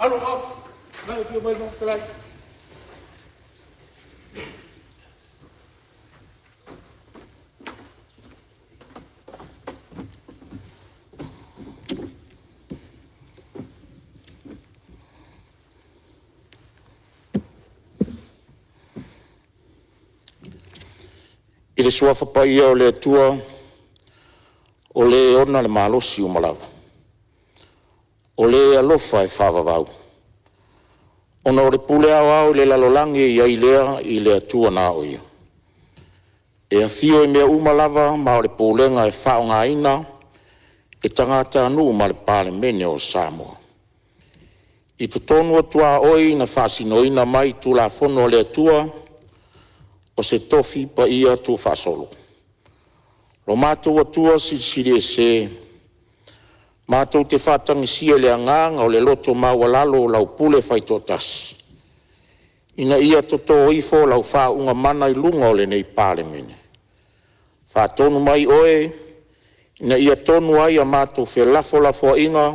Alo, mai pio mai no kalai. I le suafa pa ia o le atua o le ona le malosi o malava. O le alofa e whawawau. Ona o le pule au le lalolangi ia i lea i le atua na o ia. E a fio e mea umalava ma o le pulenga e whao ngā ina e tangata anu ma le Palemene o Samoa. I tu tonu atua oi na whasinoina mai tu la fono le atua o se Tofi pa ia tu whasolo. Lo mātou atua siri e se, mātou te whatangi sia le anganga o le loto mawalalo lau pule whaitotas. Ina ia toto ifo lau whaunga mana i lunga o le nei Palemene. Whatonu mai oe, ina ia tonu ai a mātou whe lafo inga,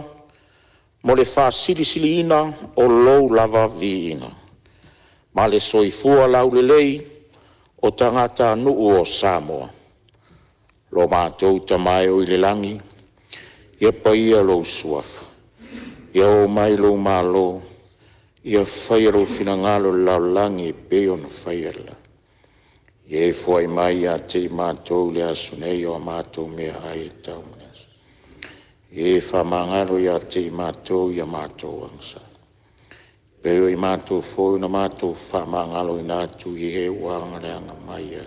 mo le whasili ina o lou lava vi ina. Ma le soifua lau le lei, o tangata nuu o Samoa. Lo mātou tamai o i le langi, ia pa ia lo suafa. Ia o mai lo malo, ia whaia lo finangalo lau langi e peo na whaia la. Ia e fwai mai a te mātou le asunei o a mātou mea ai e tau manas. Ia e whamangalo ia te mātou ia mātou angsa. Peo i mātou fōu na mātou whamangalo i nātu i he wanga leanga mai a.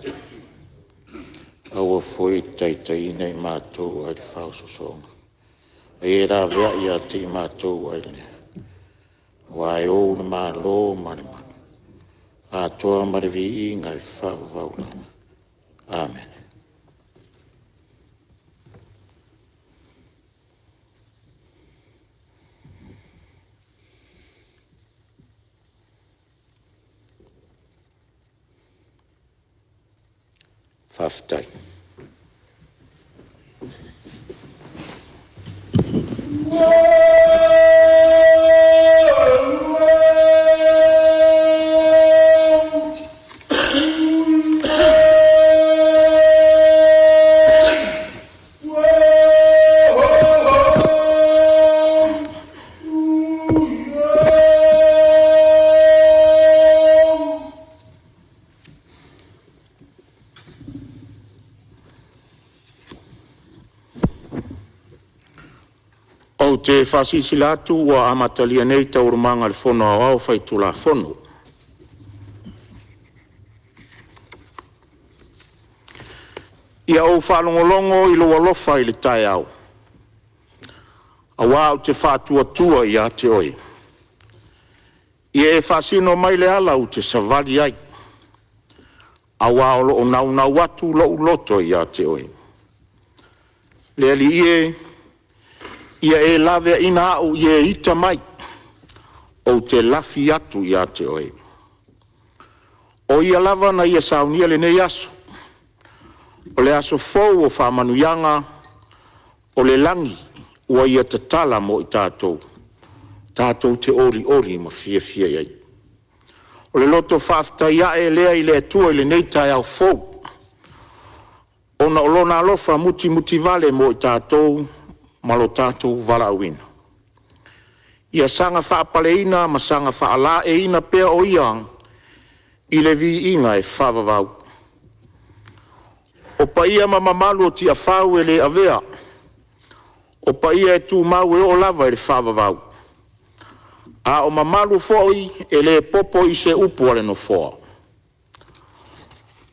Aua fōi taitai nei mātou ai whausosonga. E rā vea i a te mātou ai ne. Wai o na mā lō mani mani. A toa marivi i ngai whauvaula. Amen. Whaftai. O te whasisi latu wa amatalia nei taurumanga le fono au whai tula fono. Ia o whanongolongo i loa lofa i le tai au. A wau te whātua i a te oi. Ia e whasino mai le ala u te savali ai. A wau lo o nauna watu lo uloto i a te oi. Le ali ia e lawe ina au ia ita mai o te lafi atu i a te oi. O ia lava na ia saunia le nei aso. O le aso fou o whamanuyanga o le langi ua ia te tala mo i tātou. Tātou te ori ma fia iai. O le loto whaftai e lea i le atua i le neitai au fou. Ona o lona alofa muti vale mo i tātou malo tātou wala awina. Ia sanga whaapaleina ma sanga whaala e ina pea o ia i le vi inga e whavavau. O pa ia mamalu o tia whau e le avea. O pa ia e tū mau e o lava e le whavavau. A o mamalu foi e le popo i se upu ale no foa.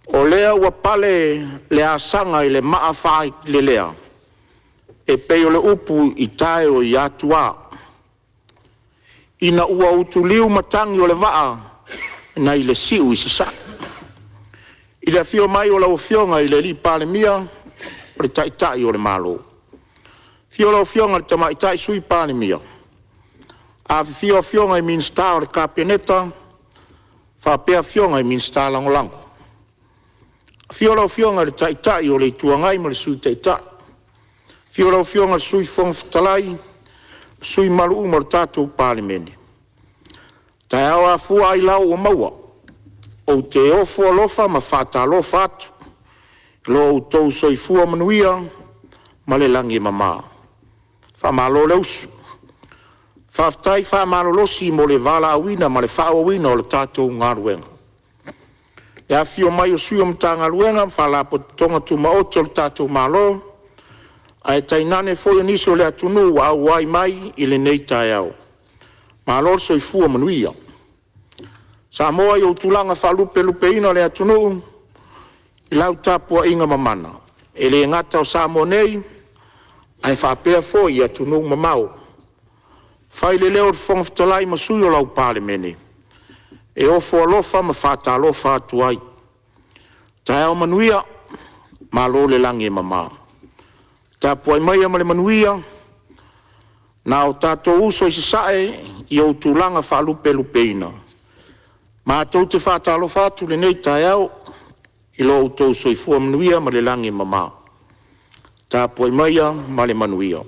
O lea ua pale le asanga i le maa whai le lea. E peo le upu i tae o i atua. Ina ua utu liu matangi o le waa na i le siu i sasa. I le fio mai o lau fionga i le li Palemia o le taitai o le malo. Fio lau fionga le tamaitai sui Palemia. A fio fionga i minsta o le kapeneta, fa pea fionga i minsta langolango. Fio lau fionga le taitai o le tuangai ma le sui taitai. Fio lau fionga sui fonga fitalai, sui malu umar tātou Palemene. Tai au a fua ai lau o maua. O te ofo alofa ma whata alofa atu. Lo o tau soifua manuia ma le langi mama. Whamalo leusu. Whaftai whamalo losi mo le vala awina ma le whao awina o le tātou ngaruenga. E a fio mai o sui o mta ngaruenga whalapo tonga tu maoto o le tātou malo. Ai tainane foi niso le atunu wa wai mai i le nei tai au. Malo soifua manuia. Samoa i o tulanga whalupe lupe ina le atunu. I lau tapua inga mamana. E le ngata o Samoa nei. Ai whapea foi i atunu mamau. Whai le leo whongaftalai masui o lau Palemene. E ofo alofa ma whata alofa atu ai. Tai au manuia. Malo le langi e mama. Tapua i mai ama le manuia. Na o tato uso i sae i o tulanga whalupe lupe ina. Ma tau te whata alofa atu le nei tai au. I lo utou soifua manuia ma le langi mama. Tapua i maia ma le manuia.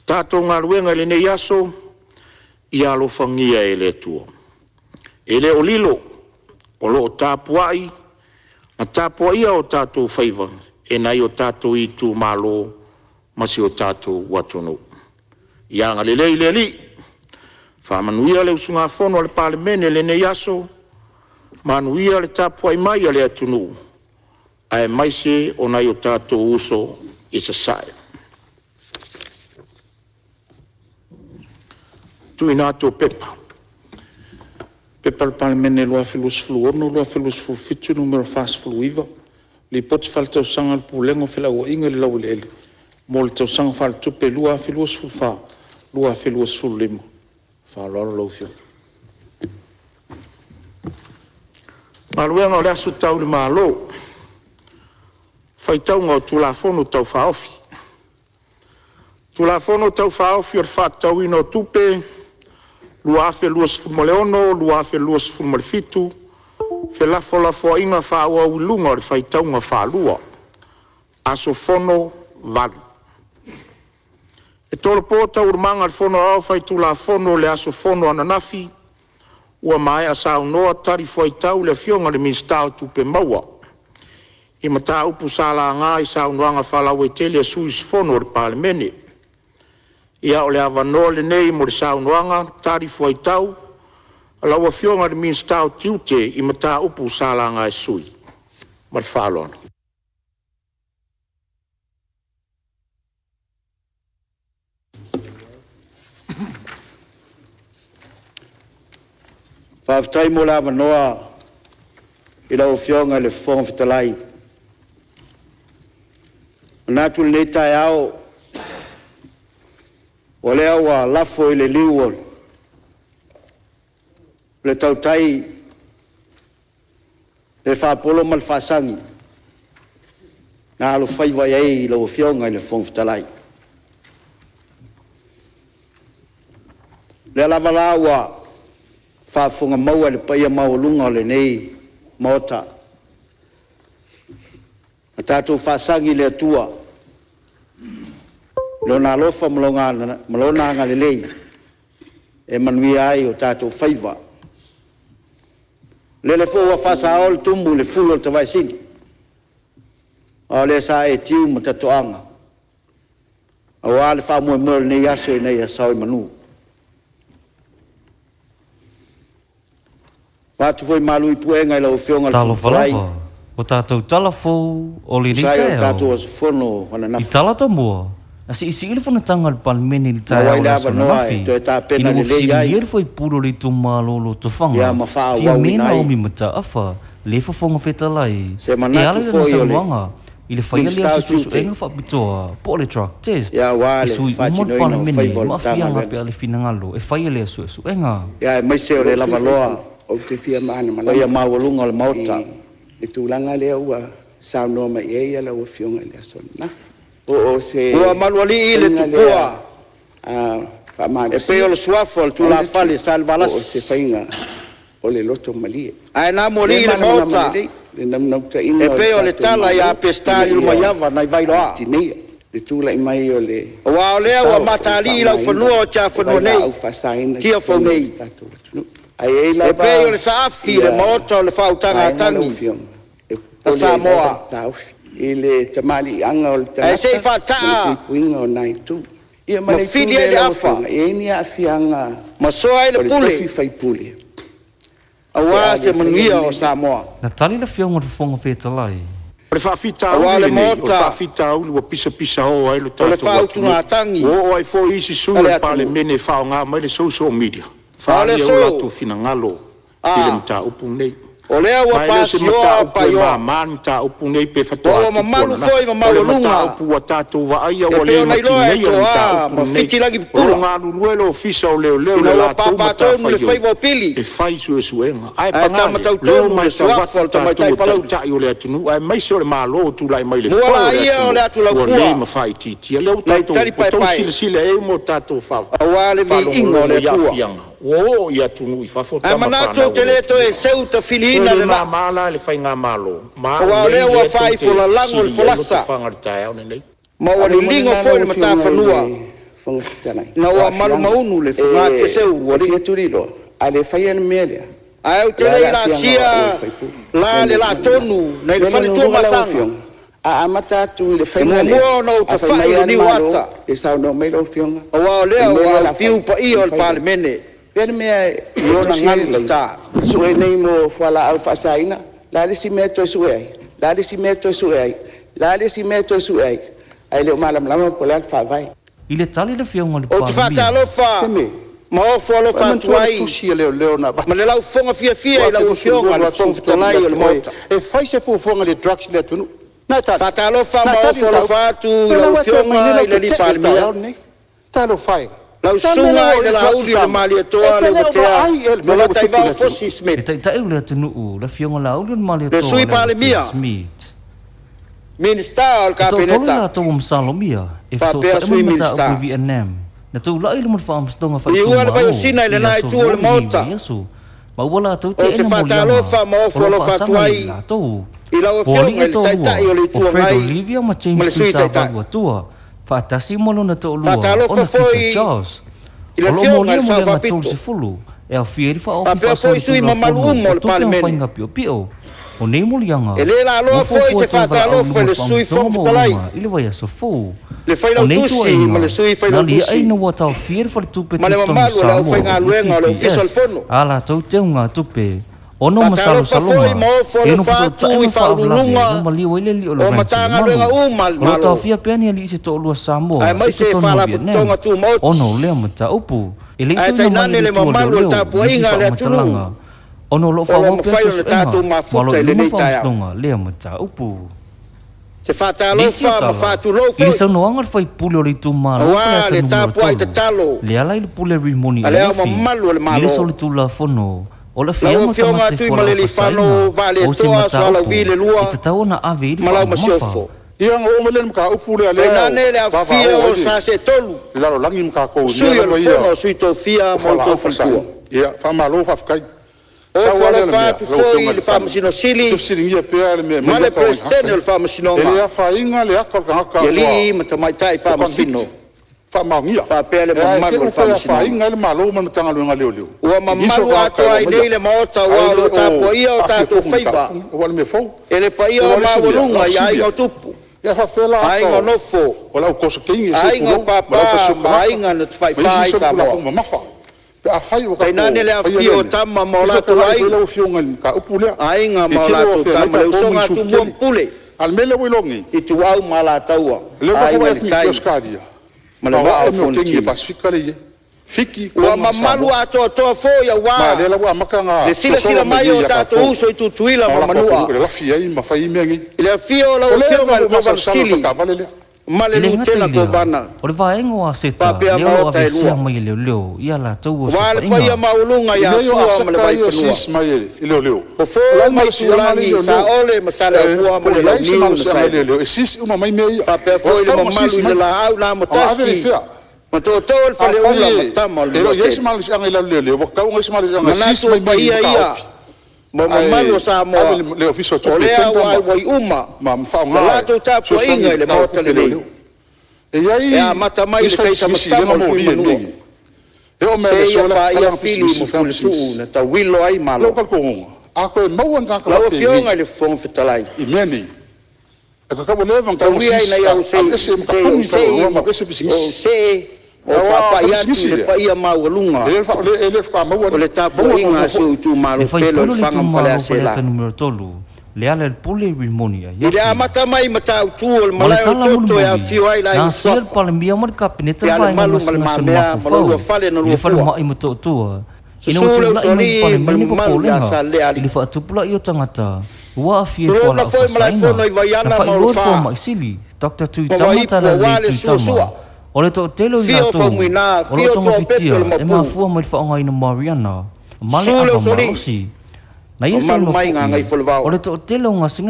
Tātou ngā ruenga le nei aso, i alofangia e le tua. E le o lilo, o lo o tāpuai, na tāpua ia o tātou whaiva, e nei o tātou i tū malo, masi o tātou watunu. Ia ngā le lei le li, whamanuia le usunga whono le Palemene le nei aso, manuia le tāpuai mai a le atunu, ai maise o nei o tātou uso i sa sae. Tui nātou pepa. Pepa le Palemene loa whilus flu ono, loa whilus flu fitu, numero fast flu iwa. Li poti whale tau sanga le pulengo whila ua inga le lau le ele. Mo le tau sanga whale tupe lua whilus flu wha, lua whilus flu limo. Wha lora lau fio. Maluenga o le asu tau le malo. Whai tau ngau tulafono tau whaofi. Tulafono tau whaofi or wha tau ino tupe, lua afe luas fulmoleono, lua afe luas fulmolefitu, fe lafo inga whaua ulunga o le whaitaunga whalua, aso fono valu. E tolo pōta urmanga le fono au whaitu la fono le aso fono ananafi, ua mai asau noa tari whaitau le fionga le minstau tupe maua. I mata upu sala ngā i sau nuanga whalau e tele suis fono le Palemene. Ia o le avanoa le nei mo le saunoanga, tari fuaitau, ala ua fionga le minstau tiute i mata upu salanga e sui. Mar whalona. Whaftai mo le avanoa i la ua fionga le whongawhitalai. Nātu le nei tai au, o lea ua lafo i le liuol. Le tautai, le whapolo ma le whasangi. Nā alo whaiwa iei i la ua fionga i le whongwhitalai. Le lavala ua whafunga maua le paia maulunga o le nei maota. A tātou whasangi le atua. Lona alofa malona ngā lelei e manuia ai o tātou whaiva. Lele fōua whasa o le tumu le fulu o te waisini. O le sa e tiu ma tatoanga. O a le wha mua mua nei aso e nei a sao i manu. Watu foi malu i puenga i lau whionga le whutalai. O tātou talafou o le lite o tātou asa whono wana nafi. I talata mua. Asi isi ili Fonotaga le Palemene li tai au la sona nafi. Ina ufsiri ia le foi puro li tu malolo tu whanga. Fia mena o mi mata afa. Le whafonga whetalai. E ala le nasa luanga. I le whaia le asu susu enga whapitoa. Po le truck test. I sui umon Palemene. Ma fia ngape ale finangalo. E whaia le asu esu enga. Ia mai seo le lava loa. O te fia maana malama. Oia mawalunga le maota. Le tūlanga lea ua saunoa mai eia la ua fionga lea sona. O se... Ua manuali i le tupua. E peo le suafo le tūla fale sa le valas. O se whainga o le loto malie. Ai nā moli le maota. E peo le tala ia pestari luma iava nai vailoa. Tinea. Le tūla i mai o le... Ua o lea ua matali lau whanua o tia whanua nei. Tia whanua nei. ai la e pe o le saafi le maota o le fautanga tangi o Samoa ile tamali anga o e sei fataa puinga o nai tu ia ma fidi ele afa e ni afianga ma soa ele pule Tofi fai pule awa se manuia o Samoa Na tali la fionga te fonga whetalai. Le whawhita au le nei, o whawhita au lua pisa o ai lo tātou o le whautunga tangi o ai fo isi sui le Palemene whao ngā mai le social media whaali au latu fina ngalo i le mta upu nei o lea ua pasi oa pai oa mani ta upu nei pe whatoa o mamalu foi mamalu lunga upu wa tātou wa aia e o le mati nei to o mta a upu ma nei fiti lagi o pula ngā luruelo fisa o leo leo ina le ua lātou mata papatou le whaiva o pili e whai sue suenga ai tama tau tonu le suafa o tamai tai palau tai o le atunu ai mai se o le malo tu lai mai le Muala ia o le atu lau o pua. le ma fai titi le o tātou tari pai tau pai. sile sile e mo tātou whau awa le vi ingo le tua o ia tunu i whafo ai manatu te le to e seu ta filina le ma na mala le fai ngā malo ma Ua o lea ua whai fola lango le folasa. ma ua li lingo foi le mata whanua na ua malu maunu le whunga te seu ua li turilo ale fai ana mele ai au te lei la sia la le la tonu na ile whale tua masanga a amata tu le fai mua mua na uta whai le ni wata e sao no mai lo fionga ua o lea ua piu pa i o le Palemene pere mea iona ngalu ta su e nei mo fala au fasaina la le si meto su ai la le si meto su ai la le si meto su ai ai le malam lama pola fa vai I le tali la fionga le o te whata alofa ma o folo whatuai ma le lau fonga fia fia i lau fionga le fonga talai o le mota e fai se fufonga le drugs le tunu na ta whata alofa ma o folo whatu i lau fionga i le li Palemene ta lo fai lau sunga i le lauri le mali atoa le watea ma la taivao fosi E Smith tai tai ule atunu u, la fionga la ule mali atoa. Le sui Palemia. Smith. Minister o le Tau tolu kabineta la tau msalomia. E Fa so pea ta sui mata minister. o Vietnam. Na tau la ile mo fa amstonga fa I tu. ua le vai o sina i le nai tu o le mota. Ma wala tau O te te ena mo whata alofa ma o folo whatuai tau. i lau fionga i le taitai o le tua Fredo ngai Olivia ma ma James le sui Pisa taitai. wa tua. Fa tasi mo na tau lua. Whata alofa Ona foi Peter Charles. i le Olo fionga mo i le sa mo le whapito ngatou se fulu. E a fieri fa Pa ofi pea fa foi sui ma malu umo le Palemene. Whainga pio pio. O nei mo lianga. E le la aloa foi se whata alofa le sui fonga talai Ile vai aso fu. le whai lau tusi ma le sui whai lau Nali ai tusi no wa tau fier for tupe Ma le mamalu le au whai ngā luenga o le official fono. Ala tau te unga tupe. Ono Whata masalo alofa salonga. foi ma o folo whatu i whaurulunga. No mali o ile li o le O matanga luenga mal Ono tau malo fia peani ali se to lua Samoa. Ai mai se whala putonga tu mauti. Ono lea mata upu. Ele Ai itu tai na nane le mamalu le tapu inga le atunu. Ono lo fa O le wa mawhai o le tātou mafuta i le nei tai au. lea mata upu. Se whata alofa ma whatu lau Ile foi sa no angar fai pule o le tu mara. Awa, le tapu ai te talo. Le ala ile pule rimoni. A le au mamalu o le malo. Ile sa le tu la fono. O le Lau fianga fionga tamate tui fola ma le lifano, vale toa, so ala vile lua. I te tau na ave ili Ma lau wha masiofo ia ngo o melen ka upu le Pei nane le a fia o sa se tolu la lo langi mka ko Sui o le fono, sui Tofia, mo Tofi ia fa malo fa kai O folo fatu foi le famasino sili ia pe le Ma le presidente le famasino ele ma ia fa inga le akor ka Yeli matamaitai famasino fa mangia Fa pele mamalu le famasino fa inga le malo man tanga lu ngaleo leo Ua mamalu ato ai nei le maota ua o tapo ia o tato feiva o me fo Ele pa ia o mawalunga ia inga tupu ia fa fela Ainga nofo Ola ko so kingi Ainga papa Ainga na tfai fai sa mo mafa pe a fai o ka Nane le a fio tama maolato ai le fio ngal ka upule Ainga maolato tama le usonga tu muampule al mele wilongi I tu au malataua le Ai ko wale ni tai Oscaria Ma le vaa foni kingi pacifica le fiki Ua mamalu ato toa fo ya ma le wa la maka nga Le sila mai o tato uso I tu tuila mamanua le la fia i ma fai mengi Ile fio la fio ngal ko sili Ma le lutena ko bana O le vaengo a seta, Papea leo a maota e vesia lua. mai leo leo, ia la tau o Wale pa ia sofainga. maulunga ya sua ma le vai fanua mai le leo Ko fo mai tulangi sa ole masala ua ma le lau niu na sai le sis uma mai mei Papea fo ile mamalu ile la au na motasi Ma to tol fale ula matama le Pero yes motel mal si ang le ka un yes mal si ang Manatu sis mai pa mai ia ia Ma mamalu sa moa le ofiso to Olea wai uma ma fa Ma lato tapu inga ile maota le nei e ai E a mata mai le kaisa masama o tui manua E o me Se le ia sola pa ia kala fili mo fulu tu na ta wilo ai Lo malo. kal ko. A ko mau an ka La kala o fionga le fong fitalai. I meni. E ka mo le van Ta wi ai na ia se o fa pa ia tu le pa ia mawalunga. Ele fa mau O le tapu inga su tu malo Le fai pelo pulu le le fanga tu fale malo asela. le numero tolu. Le ala le pule rimonia. Ile amata mai mata tu o malai o toto ya fio ai lai na ser sofa. palemia mar kabinete Ya le vai malu mas mal ngas mamea, ma malu ua fale na lua le fale fua. mai mo to tua ina Susule utu la usoli, i palemini malu po ya sa le polenga ali. le fa tupula i o tangata ua afie Turo fola na foi malai fono i vaiana na fa malu lor fa. fo mai sili Dr. Tui Ma tamata waipu la wale le Tui suasua. tama o le to telo i Fio la to fa muina, o le fio tonga to pepe fitia le mapu. e ma fua mai fa ngai na Mariana male Sule ava usoli. malosi na ia O sa malu no mai ngai folvao. o le to telo ngase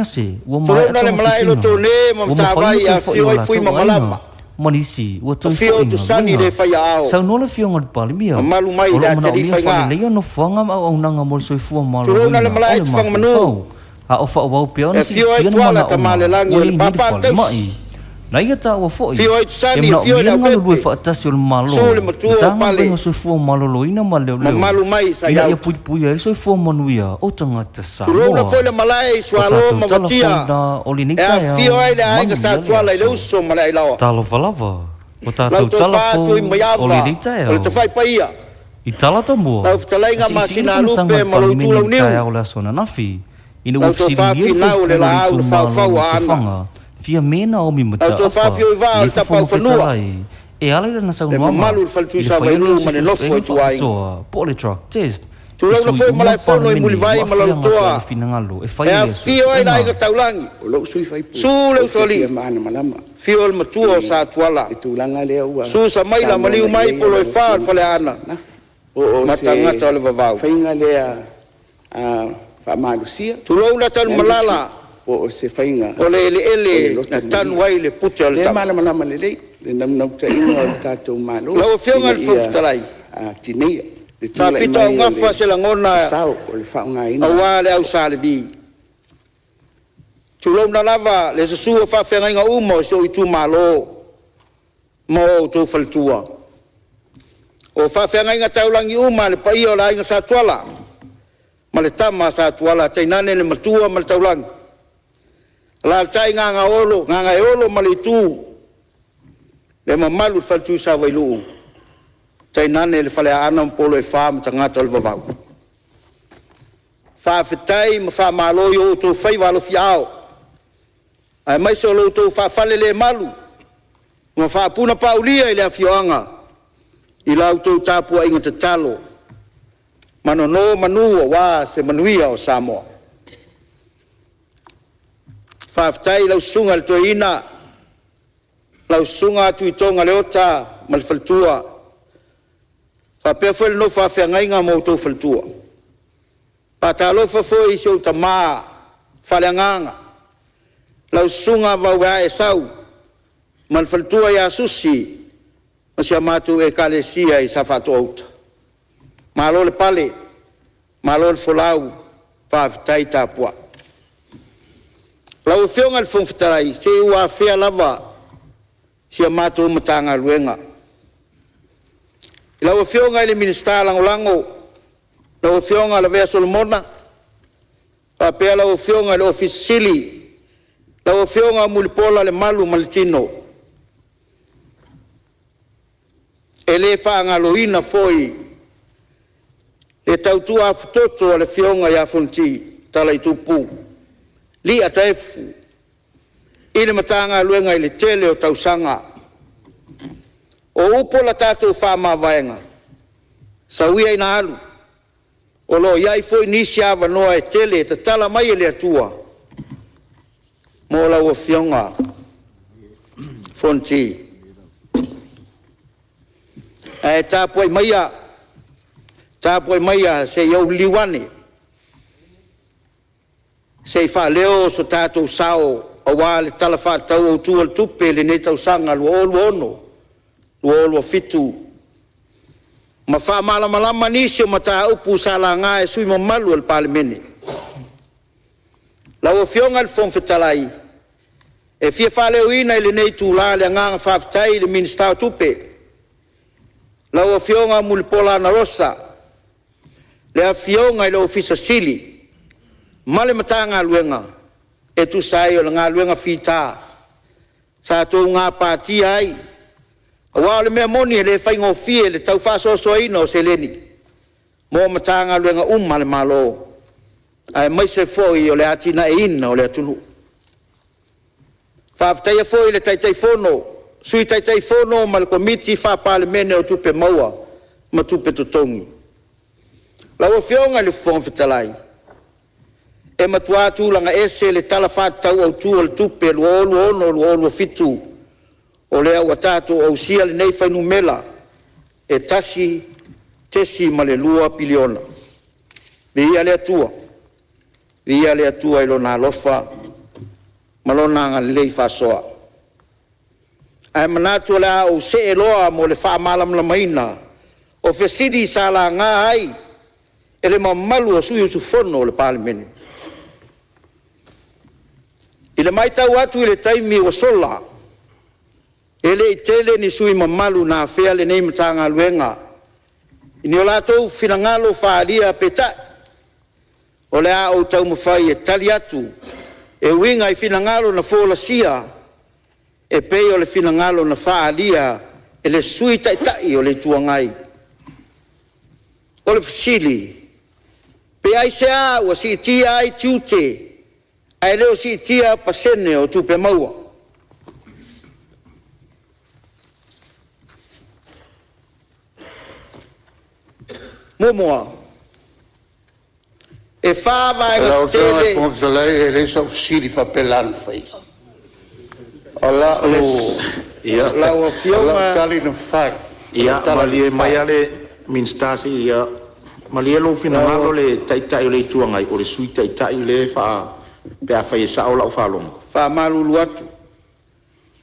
ua mai Turo na le malai lo to ne ma tawai ya fio ai fui ma malama. Manisi, ua toi Fio tu sani le fai ao. Sau nola fio ngat palimia. Malu mai da tari fai ngā. Leia no whanga au nanga mo soi fua malo. Turo na le malai tu whanga manu. A ofa o wau pia E fio ai tuala ta male langi o le papa teus. Na ia ta ua foi. Fio ai tu sani, fio ai la pepe. pepe. Fa tasi o malo. Sule matua o pale. Tanga soi fua malo lo ina ma leo. Malu mai sa Ia iau. ia pui ai soi fua manuia. O tanga te sa. Turo na foi le malai sualo mamatia. O li nita E fio ai le ainga sa tuala i leuso malai lawa. Talo falava. O Lau tātou to fatu i talafo maiava. o le reitai O le te fai pa ia. I tala ta mua. Lau fitalai ngā masina lupe ma lau tūlau niu. Tai au le asona nafi. Ina Lau ufsiri tō whawhinau le la au le whawhau a ana. Fia mena o mi mata Lau tō whawhio i wā o le tapau whanua. E ala le nasau Le mamalu le whaltui sa wailu ma le nofo i tuai. Po le truck test. Tūlau na foi malai whono i muli vai ma lau toa. E a fio ai la inga taulangi. O lo sui fai pu. Su leu soli. Ia maana malama. Fio al matua o sa tuala. E tūlanga lea ua. Su sa mai la maliu mai polo e whaal fale ana. O Matangata o le vavau. Whainga lea whaamalusia. Tūlau na tanu malala. O se whainga. O le ele na tanu ai le puti o le Le tamu. mana malama le lei. Le namnau ta inga o tātou malo. Lau o whionga le whawhitarai. Tineia. Whapito au ngafa se la ngona Sao o le whaunga ina. awa le au sa le vi. Tūlau na lava le sasua whawhenga inga umo so i tū malo. Mo tō whaltua. O whawhenga inga taulangi uma le pai o la inga sa tuala. Ma le tama sa tuala teinane le matua ma le taulangi. La tai nganga olo ma le tū. Le mamalu whaltu sa wailu. Tainane le whale ana mpolo e wha ma tangata le vavau. Wha whitai ma wha malo i o tō whai walo fi ao. Ai mai so lo tō wha whale le malu. Ma wha puna paulia i le awhioanga. I lau tō tāpua inga te talo. Mano no manua wā se manuia o Samoa. Wha whitai lau sunga le tō ina. Lau sunga atu i tonga le ota ma le whaltua. Wha pia fwele no wha whianga inga mo tō whaltua. Pa ta alofa foi i sio ta maa whaleanganga. Lau sunga wau e sau. Ma le whaltua ia susi. Ma sia matu e kalesia i sa whato auta. Ma alo le pale. Ma alo le folau. Wha whitai tāpua. Lau whionga le whungwhitarai. Se ua whia lava. Sia matu matanga ruenga. Lau whionga i le minister langolango. Lau whionga la vea Solomona. Pa pea lau whionga le ofisili. Lau whionga mulipola le malu malitino. E le whaangaloina foi. E tautua afutoto le whionga ia fonti. Tala i tupu. Li a taifu. Ile matanga luenga i le tele o tausanga. O upo la tātou whama vaenga. Sauia ina alu. O lo iai foi nisi awa noa e tele te tala mai e le atua. Mo la ua whionga. Fonti. E tāpoi maia. Tāpoi maia se iau liwane. Se i wha leo so tātou sao. A wā le tala whātau o tūal tupe le nei tausanga lua olu ono. Lua olu fitu. Ma wha malama nisi o mata upu sa la ngā e sui mamalu al Palemene. Lau o whionga le whongwhitalai. E fia wha leo ina le nei tū la le nganga whawhitai le minister tupe. lau a fionga mulipola na rosa, le a fionga i le ofisa sili, male matanga luenga, e tu sai o ngā luenga fita, sa tō ngā pāti ai, a wā le mea moni e le whaingo fie le tau whāsoso ina o se leni, mō matanga luenga male malo, ai mai se foi o le atina e ina o le atunu. Whāwhataia foi le taitai fono, sui taitai fono ma le komiti wha Palemene o tupe maua, ma tupe totongi. Lau fionga le fonga fitalai. E matuatu langa ese le tala whātau au tu o le tupe luolu ono luolu fitu, o le au atatu au sia le nei whainu mela, e tesi ma le lua piliona. Via le atua. Via le atua ilo na lofa, malona nga lei whasoa. Ai manatu la o se eloa mo le wha malam la maina, o fesidi sa la ngā ai, e le mamalu o sui usu fono le Palemene. I le mai tau atu i le taimi o sola, e le i tele ni sui mamalu na whea le nei matanga luenga. I ni o lātou finangalo whaalia petai, o le a o tau mawhai e tali atu, e winga i finangalo na fōla sia, e pei o le finangalo na whaalia, e le sui tai o le tuangai. O le fasili, pe ai se a ua si tia ai tiute, ai leo si tia pasene o tupe maua. Momoa. E whāwa e ngā tele. Fonga fitalai e le sa ofisiri whapelanu whai. Ala o... Ia. Lau a fionga. Ala tali na whai. Ia, malie mai ale minstasi ia. Malie lo fina ngalo le taitai o le tuangai, o le sui taitai le wha pea whai e sao lau whalonga. Wha malulu atu.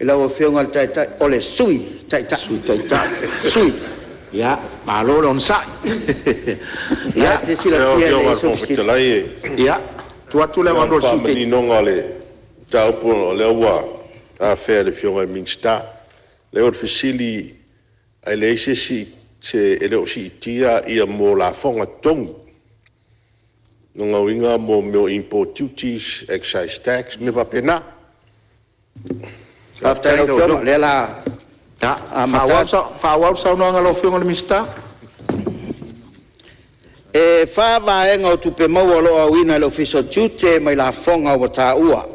E lau a fionga le taitai, o le sui taitai. Sui taitai. Sui. Ia, malo le on sai. Ia, te sila fia le sofisiri. Ia, tu le wano sui taitai. Ni nonga le taupo le ua a fea le fionga minsta. Le o fisili ai le si se ele o si tia ia mo la fonga tong. Nonga winga mo meo import duties, excise tax, me pa pena. After the film, le la. Ja, whawau sau noanga lo fionga le mista. E whawa enga o tupe maua loa wina le ofiso tute mai la fonga o ta ua.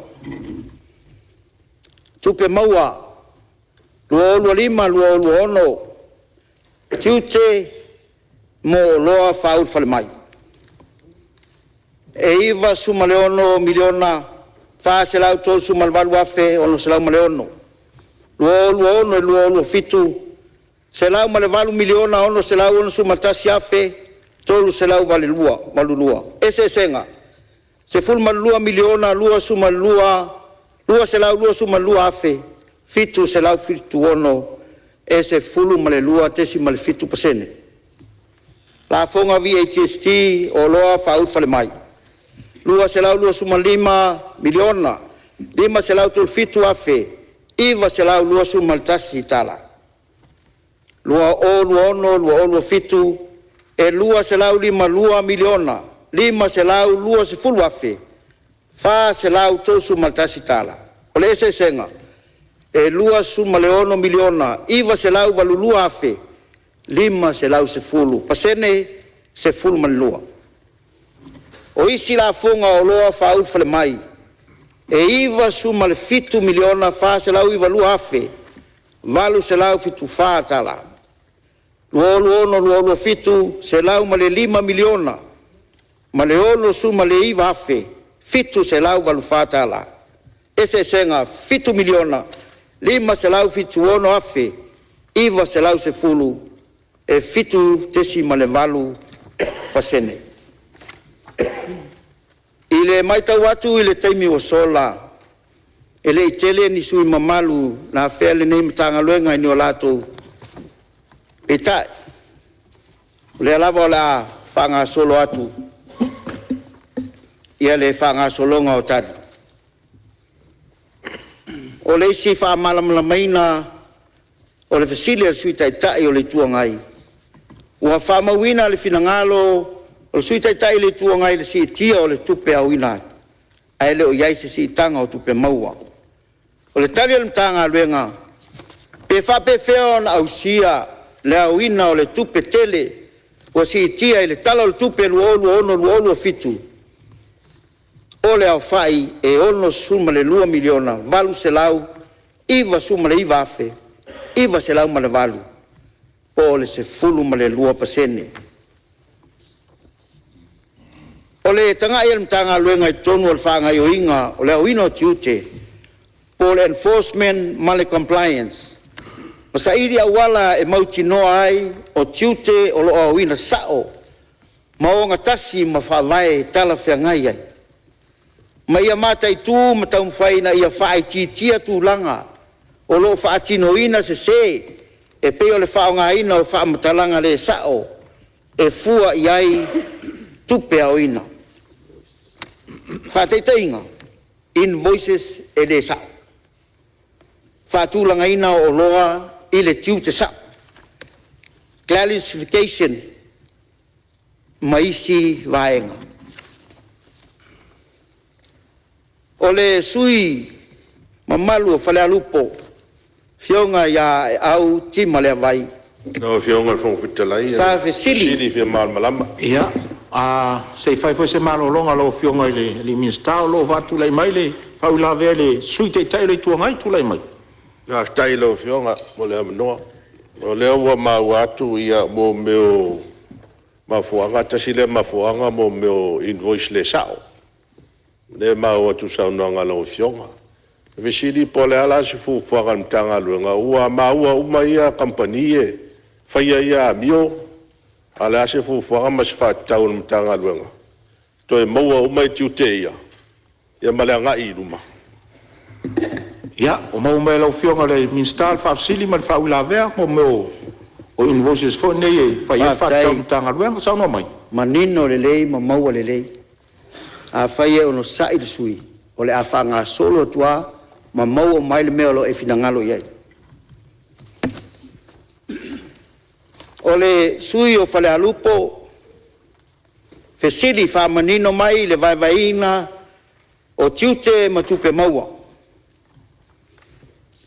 Tupe maua, lua olua lima, lua olua ono, tute mo loa whaul whale mai. E iwa suma leono miliona, wha se lau tō suma lewalu afe, ono se lau ma leono. Lua ono e lua olua fitu, se lau ma lewalu miliona, ono se lau ono suma tasi afe, tolu se lau vale lua, malulua. Ese senga. Se ful malulua miliona, lua suma lua, lua se lau lua suma lua afe, fitu se lau fitu ono, ese fulu male lua tesi male fitu pasene. La fonga VHST o loa whaul whale mai. Lua se lau lua suma lima miliona, lima se lau tol fitu afe, iwa se lau lua suma tasi tala. Lua o lua ono, lua o lua fitu, e lua se lau lima lua miliona, lima se lau lua se fulu afe, fa se lau tol suma tasi tala. Ole ese senga. E lua suma leono miliona, iwa se lau valulua afe, lima se lau se fulu, pasene se fulu man lua. O isi la fonga o loa whaul whale mai, e iwa suma le fitu miliona, fa se lau iwa lua afe, valu se lau fitu fa tala. Luolu ono, luolu fitu, se lau ma le lima miliona, ma le ono suma le iwa afe, fitu se lau valu fa tala. Ese senga, fitu miliona, lima se lau fitu ono afe, iwa se lau se fulu, e fitu tesi ma le valu pasene. Ile maita watu ile taimi o sola, ele itele ni sui mamalu na fele nei matanga luenga ni o lato. E tai, le alava o la whanga solo atu, ia le whanga solonga o tari. O le isi wha malam la maina, o le fasile sui tai tai o le tuangai, ua whamawina le finangalo o le sui taitai le tua ngai le si tia o le tupe au ina ai le o iai se si tanga o tupe maua o le tali le mtanga luenga pe whape feo na au sia le au ina o le tupe tele ua si tia i le tala o le tupe luolu ono luolu o fitu o le au fai e ono suma le 2 miliona valu se lau iwa suma le iwa afe iwa se lau ma le valu o le se fulu ma le 2%. O le tanga ia mtanga luenga i tonu o le whaanga i o inga o le au ino tiute o le enforcement ma le compliance. Masa iri awala e mauti noa ai o tiute o lo au ina sao ma o ngatasi ma whawai tala whiangai ai. Ma ia mata i tū ma tau mwhaina ia whaai titia tū langa o lo whaatino ina se se e peo le whaonga ina o whaamatalanga le sao e fua iai tupe au ina. Whateitainga invoices e le sao. Whaatulanga ina o loa i le tiu te sao. Clarification maisi vaenga. O le sui mamalu o whale alupo fionga ia au tima le vai. No fionga fong fitalai. Sa fe sili. Sili fe mal malama. Ia, sei fai foi se malo longa lo fionga le minsta lo vatu lai mai le fau la vele sui te tai le tua ngai tu lai mai. Na tai lo fionga mo le amnoa. O le wa ma watu ia mo meo mafuanga tasile mafuanga mo meo invoice le sao. Le ma o tu sa no lo fionga. Vesili pole ala se fu fuanga mtanga luenga ua ma ua uma ia companie faia ia mio ala se fu fuanga mas fa tau mtanga luenga to e maua uma tiuteia ia malanga i luma Ia, o mau mai lau fionga le minstal fa sili mal fa ula vea mo meu o invoices fo nei fa ia fa tau mtanga luenga sa no mai. Manino le lei ma maua le lei. A faia ono sa i sui o le afanga solo tua ma mau o mai le mea lo e finangalo iai. O le sui o whale alupo, fesili wha manino mai le vaivaina o tiute ma tupe maua.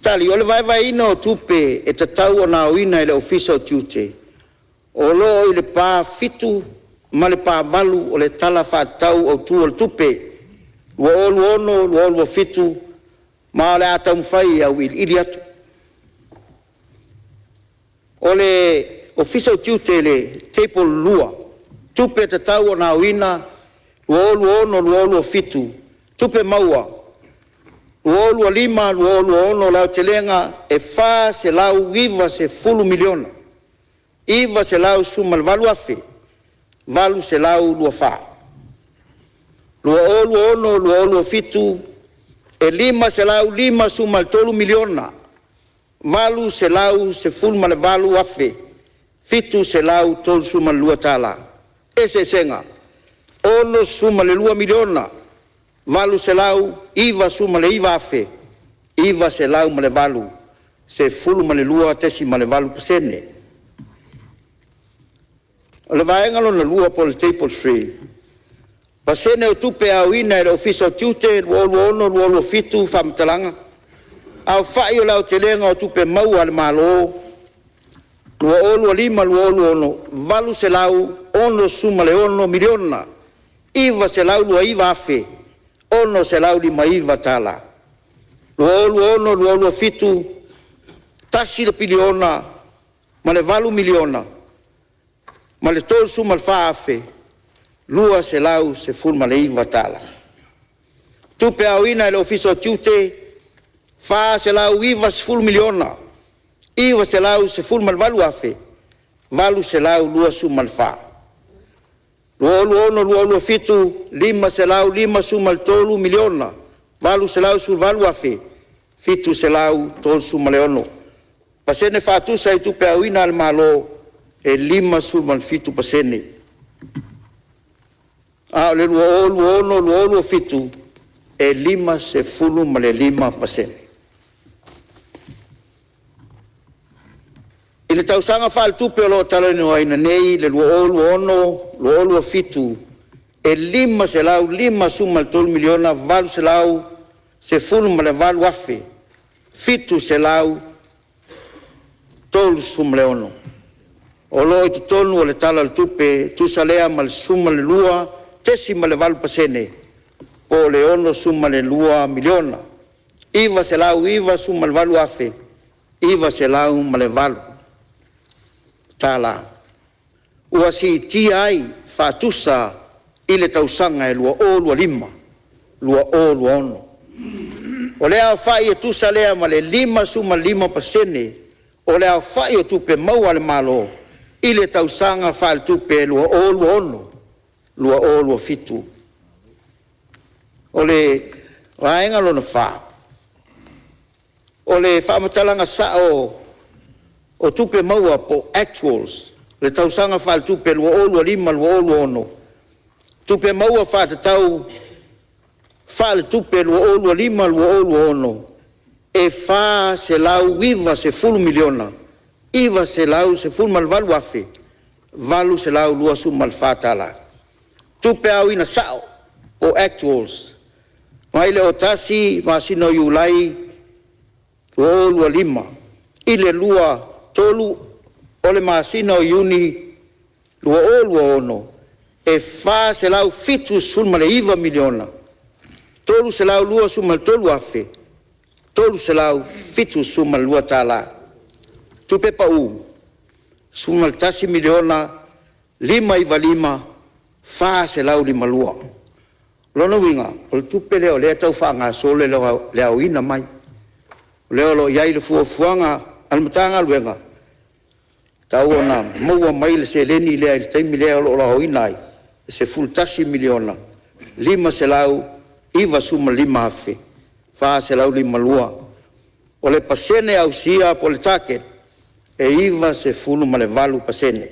Tali, o le vaivaina o tupe e tatau o na oina i le ofisa o tiute. O lo i le pā fitu ma le pā valu o le tala wha tau o tu o le tupe. Ua olu ono, ua olu o fitu, ma le atau mwhai au ili atu. O le official tiute le table lua. Tupe te tau o na uina, luolu ono, luolu o fitu. Tupe maua. Luolu o 5, luolu ono lau telenga, e wha se lau iwa se 10 miliona. Iwa se lau suma le valu afe. Valu se lau lua wha. Luolu ono, luolu o fitu, e 5 se lau 5 suma le 3 miliona. Valu se lau se fulma le valu afe. Fitu se lau 3 suma le lua tala. Ese senga. Ono suma le 2 miliona. Valu se lau iwa suma le iwa afe. Iwa se lau ma le valu. Se fulma le lua tesi ma le valu pasene. O le vaenga lona lua po le table 3. Pasene o tupe au ina e le ofisa o tiute, luolu ono, luolu o fitu, whamtalanga. Au whai o lau telenga o tupe maua le malo. Luolu o 5, luolu ono. Valu se lau, ono suma le 1 miliona. Iwa se lau lua iwa afe. Ono se lau 5 iwa tala. Luolu ono, luolu o fitu. Tasi le piliona. Ma le valu miliona. Ma le tolu suma le wha afe. Lua se lau se fulma le iwa tala. Tupe au ina le ofisa o tiute, wha se lau iwa se 10 miliona. Iwa se lau se fulma le valu afe. Valu se lau lua suma le wha. Luolu ono, luolu fitu, 5 se lau 5 suma le 3 miliona. Valu se lau sul valu afe. Fitu se lau 3 suma le ono. Pasene whatusa i tupe au ina le malo, e 5 suma le fitu pasene. Le luolu ono, luolu fitu, e 5 se fulu ma le 5%. I le tausanga whaatupe o lo tala ni waina nei, le lua olu ono, lua olu fitu, e 5 se lau, 5 suma le 3 miliona, valu se lau, se fulu ma le valu afe, fitu se lau, tolu suma le ono. O lo i tonu o le tala le tupe, tu salea ma le suma le lua, tesi ma le valu pasene, o le ono suma le lua miliona. Iva se lau, iva suma le valu afe, iva se lau ma le valu. Tala. Ua si tia ai, whatusa, i le tausanga e lua o lua 5, lua o lua ono. O lea whai e tusa lea ma le 5 suma 5%, o lea whai o tupe maua le malo, i le tausanga whai tupe lua o lua ono, lua o lua fitu. O le waenga lona wha. O le whamatalanga sao o tupe maua po actuals, le tausanga whai tupe lua o lua 5, lua o lua ono. Tupe maua whatatau, whale tupe lua o lua 5, lua o lua ono. E wha se lau iwa se 10 miliona. Iwa se lau se 10 malvalu afe. Valu se lau lua su malfatala. Tupe au ina sao o actuals. Maile o tasi masino yulai lua o lua 5. Ile lua tolu ole masino Iuni lua o lua ono. E wha se lau fitu sulma le 5 miliona. Tolu se lau lua suma tolu afe. Tolu se lau fitu suma lua tala. Tupe pa u. Suma tasi miliona 5 wha se lau 5 lua. Lona winga, o le tupe leo lea tau wha ngā sole leo ina mai. Leo lo iai le fuanga almatanga luenga. Tau ona maua mai le se leni lea il taimi lea lo la hoinai. Se full tasi miliona. 5 se lau, iwa suma 5 afe. Wha se lau 5 lua. O le pasene au sia po le target. E iwa se fulu ma le valu pasene.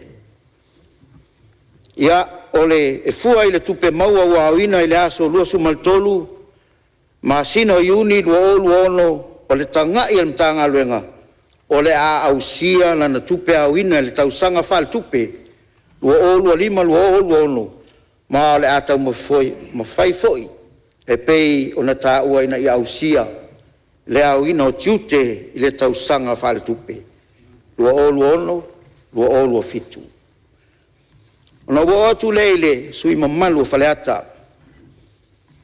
Ia, o le e fua i le tupe maua ua hauina i le aso lua suma le tolu. Ma sino Iuni lua olu ono. O le tangai al mtanga luenga. O le a au sia lana tupe hauina i le tausanga wha le tupe. Lua olu 5, lua olu ono. Ma le atau mawhai foi. E pei o na tā ua ina i au sia. Le au ina o tiute i le tausanga wha le tupe. Lua olu ono, lua olu o fitu. Ona ua atu leile sui mamalu o whaleata.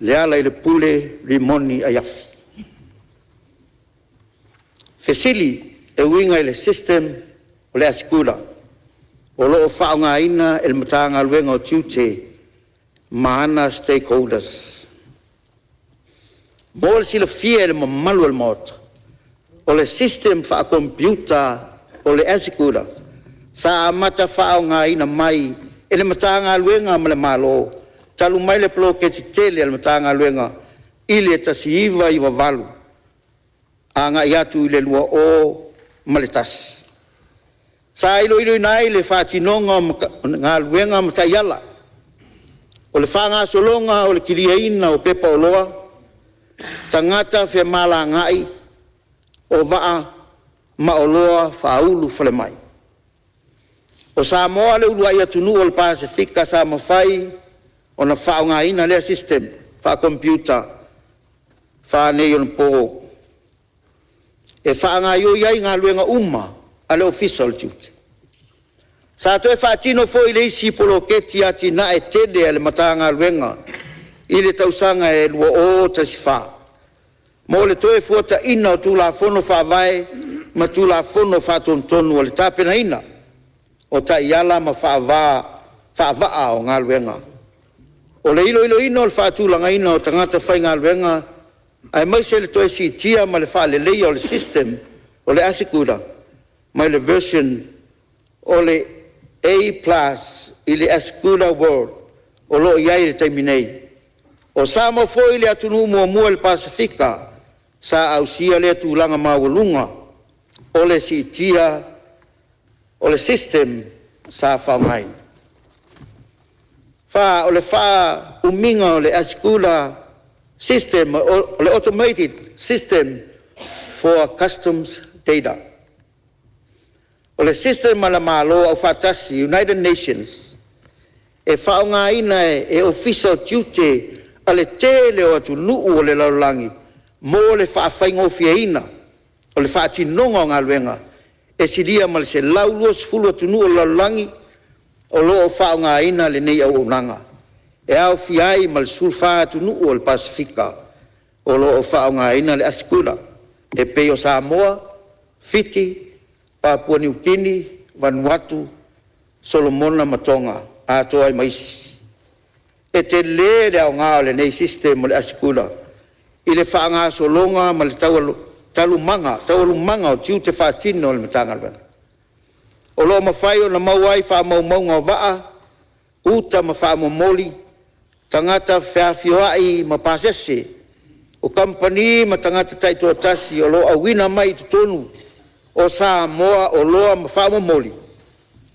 Le ala i le pule limoni a yafi. Fesili e winga i le system o le asikura. O loo whaonga ina e le matanga luenga o tiute. Maana stakeholders. Mōle sila fia le mamalu al mota. O le system wha computer o le asikura. Sa amata whao ngā ina mai. E le matanga luenga ma le malo. Talu mai le ploke titele le matanga luenga. Ile tasi iwa valu. Anga iatu i le lua o ma le tasi. Sa ilo nai le whatinonga ngā luenga ma taiala. O le whanga solonga o le kiriaina o pepa o loa, tangata whea mala ngai o waa ma o loa whaulu whale mai. O sa moa le ulua ia tunu o le Pasifika sa mawhai o na whaonga ina lea system, wha computer, wha nei o po. E whaanga io iai ngā luenga uma a le official duty. Sa toe whaatino fo i le isi poloketi ati na e tede e le matanga luenga i le tausanga e lua o tasi wha. Mo le toe fuata ina o tula fono whaavae ma tula fono whaatontonu o le tapena ina o ta iala ma whaavaa o ngā luenga. O le ilo ino o le whaatulanga ina o tangata whai ngā luenga ai mai se le toe si tia ma le whaalelei o le system o le asikura mai le version o le A+ i le asikura world o lo iai le taiminei. O sa mo fo i le atunu mua le Pasifika sa au sia le tūlanga mawalunga o le si tia o le system sa whaungai. O le wha uminga o le asikura system o le automated system for customs data. O le system ala malo au fatasi United Nations. E whaonga ina e official duty ale tele o atu nuu o le laulangi. Mo le whaafaingo fia ina. O le whaatinonga o ngā luenga. E siria ma le se laulos fulu atu nuu o laulangi. O loo whaonga ina le nei au unanga. E au fiai ma le sulfa atu nuu o le Pasifika. O loo whaonga ina le asikura. E peo Samoa, Fiti, Papua New Guinea, Vanuatu, Solomona Matonga, ato ai maisi. E te le au ngā le nei system o le asikura. I le whaanga solonga ma le talumanga o tiu te whaatino o le matanga lwana. O lo mawhai o na mauai wha maunga o waa, uta ma wha moli, tangata whiawhioi ma pasese, o company ma tangata taito tasi o lo awina mai tutonu, o Samoa o loa ma wha moli,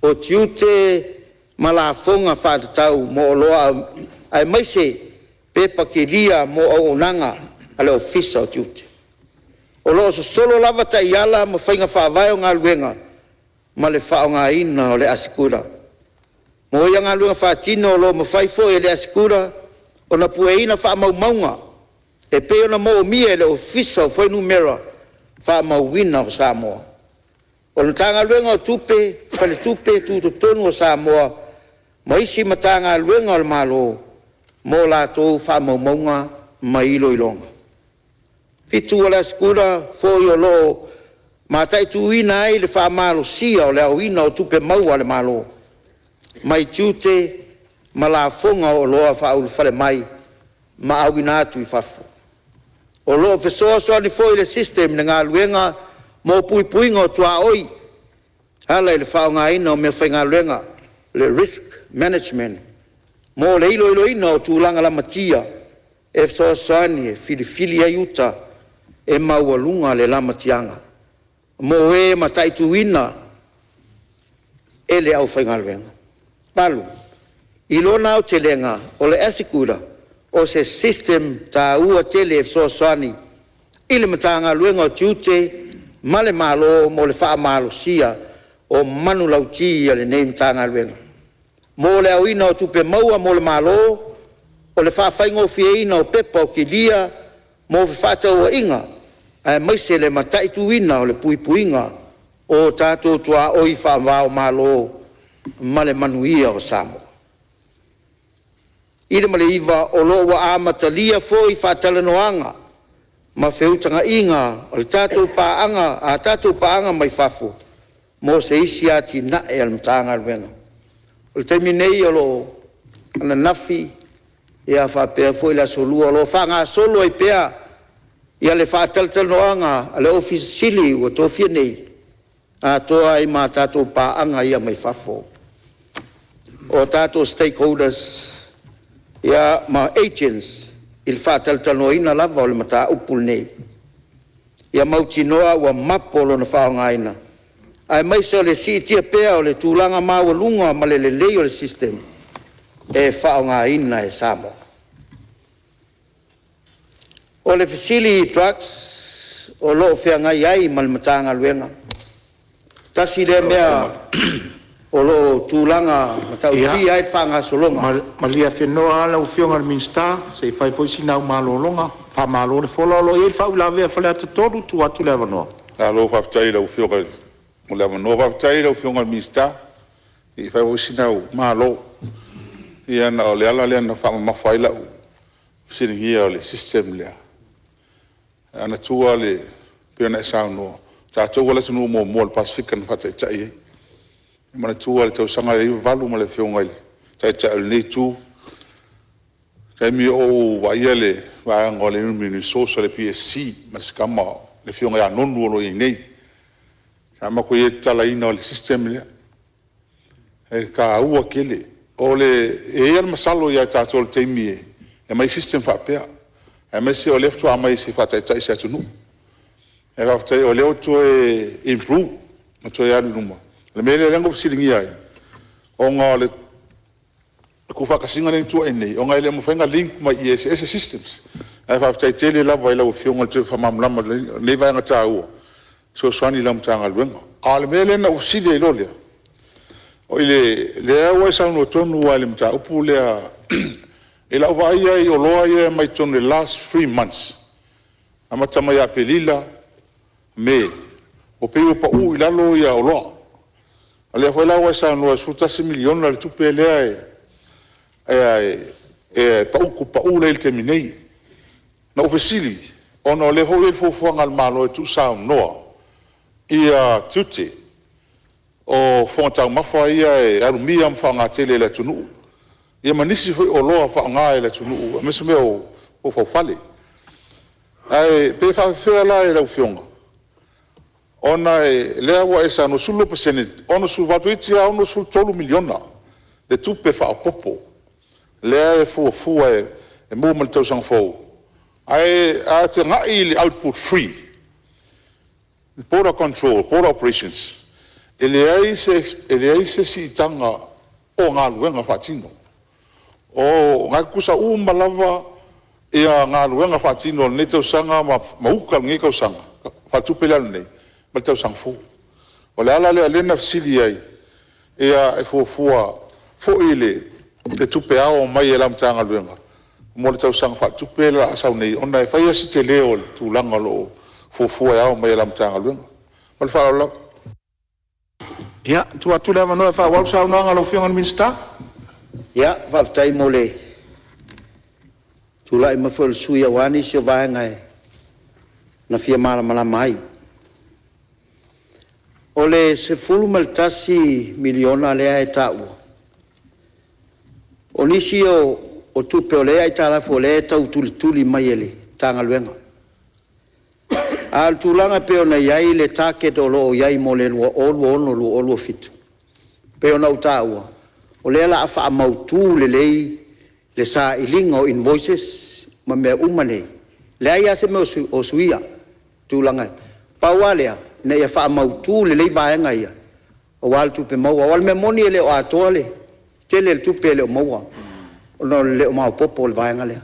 o tiu te malafonga whaatatau mo o loa ai maise pepa ke lia mo o onanga ale ofisa o tiu te. O lo so solo lava ta iala ma whainga whaavai o ngā luenga, ma le whaonga ina o le asikura. Mo ia ngā luenga whaatino o lo ma whaifo e le asikura, o na pue ina wha maunga, e peo na mo mia le ofisa o whainu mera, wha mauwina o Samoa. O na tanga luenga o tupe, whale tupe tonu o Samoa, ma isi ma tanga luenga o le malo, mo la tō wha maunga ma ilo ilonga. Fitu o le asikura, fo i o lo, ma tai tu ina ai le wha malo sia o le au ina o tupe maua le malo. Mai tiute, ma la fonga o loa wha au whale mai, ma au ina atu I whafo. O loa whesoa soa ni fo I le system na ngā luenga, mo pui puinga o tua oi. Hala I le wha o ngā ina o mea whai ngā luenga, le risk management. Mo le ilo ina o tūlanga la matia, e whesoa soa ni e filifili ai uta, e maua lunga le lama tianga. Mo e ma taitu ina e le au whainga luenga. Palu, ilona au te lenga o le asikura o se system ta ua tele e soani ile matanga luenga o tiute ma le malo mo le wha malo sia o manu lauti le nei matanga luenga. Mo le au ina o tupe maua mo le malo o le wha whaingo fie ina o pepa o kilia mo whata ua inga ai maise le mataitu ina o le puipuinga o tātou tua oi whaamao malo ma le manuia o Samoa. Ire ma le iwa o lo wa amatalia fo I whatalanoanga ma whiutanga inga o le tātou paanga a tātou paanga mai whafo mo se isi ati na e al matanga alwenga. O le taimi nei o lo ana nafi e a whapea fo I la solua o lo whanga solo ai pea ia le whaatalanoanga a le ofisili o Tofi nei a toa I ma tātou paanga ia mai whafo. O tātou stakeholders ia ma agents il whaatalanoina lava o le mata upul nei. Ia mautinoa ua mapolo na whaongaina. Ai maise o le sitia pea o le tūlanga mawalunga ma le lei o le system e whaongaina e Samoa. O le facility drugs o loo whiangai ai ma le matanga luenga. Tasi le mea o lo tūlanga matau ti ai whanga solonga. Ma lia whenoa ala u whionga le minsta, se I whai sinau malolonga, wha malo le whola lo e whau la vea whale ata toru tu atu le wanoa. La lo whaftai lau whionga, mo le wanoa whaftai lau whionga le minsta, I whai sinau malo, I ana o le ala le ana wha mawhai lau, siringia o le system lea. Ana tua le peona e sao noa. Tātou wala tunu mo le Pasifika na whatai tai e. Mana tua le tau sanga le valu ma le whionga ile. Tai tai le nei tū. Tai mi o waia le waanga o le Iuni sosa le PSC ma skama le whionga ya nonu olo I nei. Ka mako e tala ina o le system lea. E ka ua kele. O le e al masalo ia tātou le teimi e. E mai system whapea. E mai se o leftu a mai se whatai tai se atunu. E whaftai o leo to e improve. Ma to e alu numa. Le mele lengo silingi ai. O ngā le ku whakasinga nei tua e nei. O ngā ele mo whainga link ma ISS systems. E whaftai tele lava i lau whionga te whamamlama le vai ngata ua. So swani lam tanga luenga. Ale mele na usile lolia. O ile le wa sa no tonu wa le mta upu le ila va ia I oloa ia mai tonu the last 3 months. Amata mai apelila me o pe o pa u ila lo ia oloa. Ale fa la wa sa no suta se milion la tupe le pa u le terminei. Na ofisili ono le ho fo fo ngal malo tu sa no. Ia tuti o Fonotaga mafa ia arumia mfanga tele la tunu ia manisi foi o loa fa nga la tunu mesme o fo fale ai pe fa fe la la fionga ona le wa esa no sulu pesene ono su vatuiti ono su 3 miliona de tupe fa popo le fo e mo mal tau sang fo ai a te nga ili output free border control, border operations. Ele ai se si tanga o ngā luenga whatino. O ngā kusa malava ia ngā luenga whatino ne tau sanga maukal nge kau sanga. Whatupele anu nei, ma tau sang fo. O le ala le alena sili ai ia e fua ile le tupe ao mai e lam tanga luenga. Mo le tau sanga whatupele asau nei, ona e whaia si te leo le tūlanga loo. Fua ya mai lam tanga lunga mal fa la ya tu atu le mano fa wal sa no ngalo fiong minsta ya fa tai mole tu lai ma fol suya wani se va ngai na fia mala mai ole se fulu maltasi miliona le ai ta u onisio o tu pe ole ai ta la fole ta tuli mai ele tanga luenga al tulanga pe ona yai le target o lo yai mo le o lo fitu pe ona utaua o le la fa mautu le sa ilingo invoices ma me umane le ai se me o suia tulanga pawalea ne ya fa mautu le va nga ia o wal tu pe mo wal me moni le o atole tele tu pe le mo o no le o ma popo le va nga le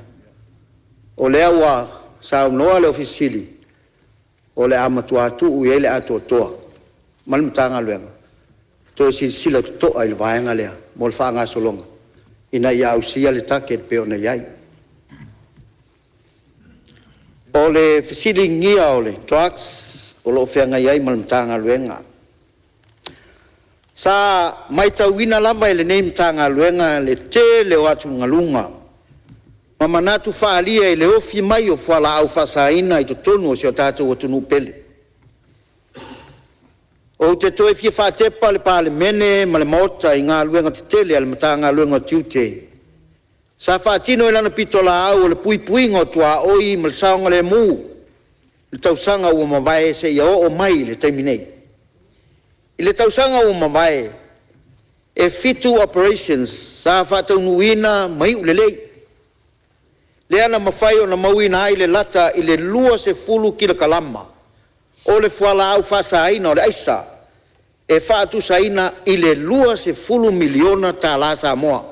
o le wa sa no le officiali o le amatua tu u ele ato toa mal mtanga luenga to sila to ai vaenga le mol fa nga solonga ina ya usia le target pe ona yai o le fisili ngia o le trucks o lo fenga yai mal mtanga luenga sa mai tawina lava le nei mtanga luenga le te le watu ngalunga mama natu faalia le ofi mai o fala au fasaina I tonu o se tatu o tunu pele. O te toi fia fatepa le Palemene ma le mota I ngā luenga te tele al mata ngā luenga tiute. Sa fatino e lana pitola au o le pui ngā tua oi ma le saonga le mu. Le tausanga ua mawae se ia o mai le taiminei. I le tausanga ua mawae e fitu operations sa fatau nuina mai ulelei. Le ana mawhai o na mawina ai le lata I le lua se fulu kila kalama. O le fuala au fasa aina o le aisa. E whaatu saina I le lua se fulu miliona ta la Samoa.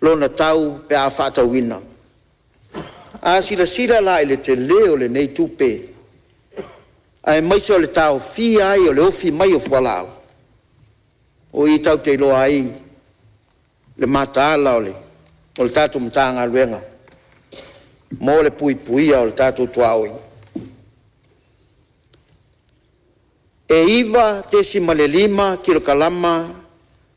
Lona tau pe a whaata wina. A sila la I le te leo le nei tupe. Ai maise o le tau fia ai o le ofi mai o fuala au. O I tau te loa ai le mata ala o le tatu mtanga luenga. Mo le pui o le tatu tuaoi. E iwa tesi male 5 kilo kalama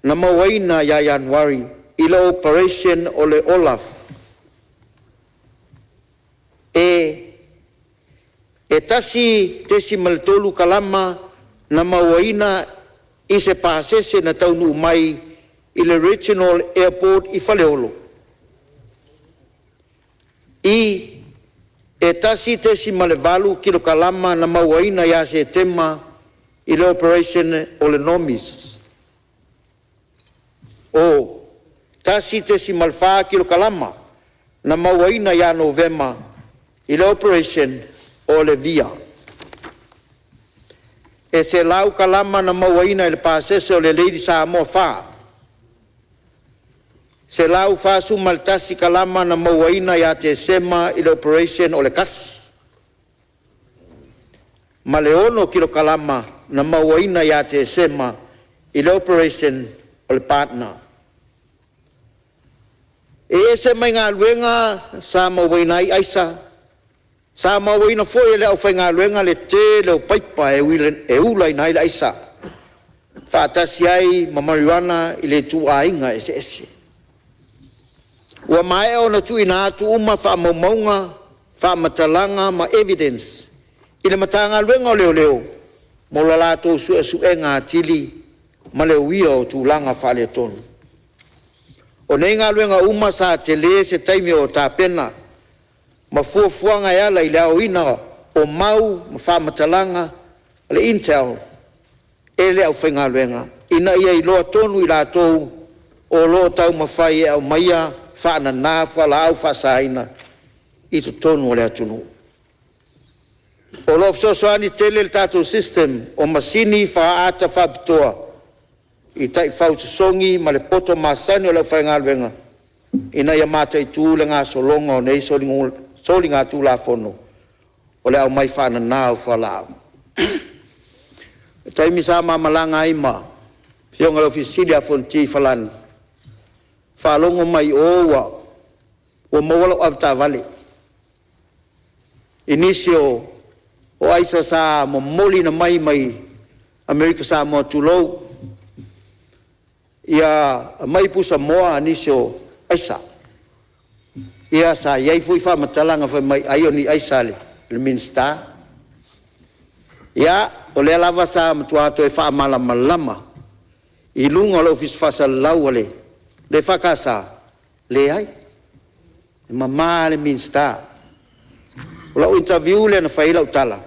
na mawaina ya Januari ila operation o le Olaf. E tasi tesi male 3 kalama na mawaina I se pasese na taunu mai I le regional airport I Faleolo. E tasi tesi male 8 kilo kalama na mawaina ya se tema I le operation o le Nomis. O tasi tesi male 4 kilo kalama na mawaina ya Novema I le operation o le Via. E se lau kalama na mawaina I le pasese o le Lady Samoa Fa. Se lau fasu maltasi kalama na mawaina ya te sema I le operation o le kasi. ma le ono kilokalama na mauaina ia te sema i le operation o le partner. E se mai ngā luenga sa mauaina i aisa, sa mauaina foi e le au fai ngā luenga le te leo paipa e ulai nai le aisa. Whaatasi ai ma marijuana i le tu ainga ese. Ua mai o na tu ina atu uma wha maumaunga, wha matalanga ma evidence. I le matanga luenga o leo, mo la lato su ngā tili, ma leo wia o tu langa wha le tonu. O nei ngā luenga uma sa te le se taimi o tā pena, ma fuafuanga e ala i leo ina o mau, ma wha matalanga, le intel, e leo whai ngā luenga. Ina ia i loa tonu i lato o loa tau mawhai e au maia, whaana nā, whala au whasaina, i to tonu o lea tunu. O loa fsosoani tele le tātou system, o masini whaata whabitoa, i tai whautusongi, ma le poto masani o leo whai ngā luenga, ina ia mata i tū le ngā solonga o nei soli ngā tū la fono, o lea au mai whaana nā au whala au. Taimi sa mamalanga ima, fionga lo fisilia fonti falani. Whalongo mai oua, o mawala av tā vale. Inisio, o aisa sa mo moli na mai Amerika sa mo tulou. Ia mai pusa moa inisio aisa. Ia sa iai fui wha matalanga wha mai aioni aisa le minsta. Ia, o le lava sa matuato e wha malama. I lunga lo fis fasa lau ale. Le whakasa, le ai. E mamā le minsta. O lau interview le na whaila utala.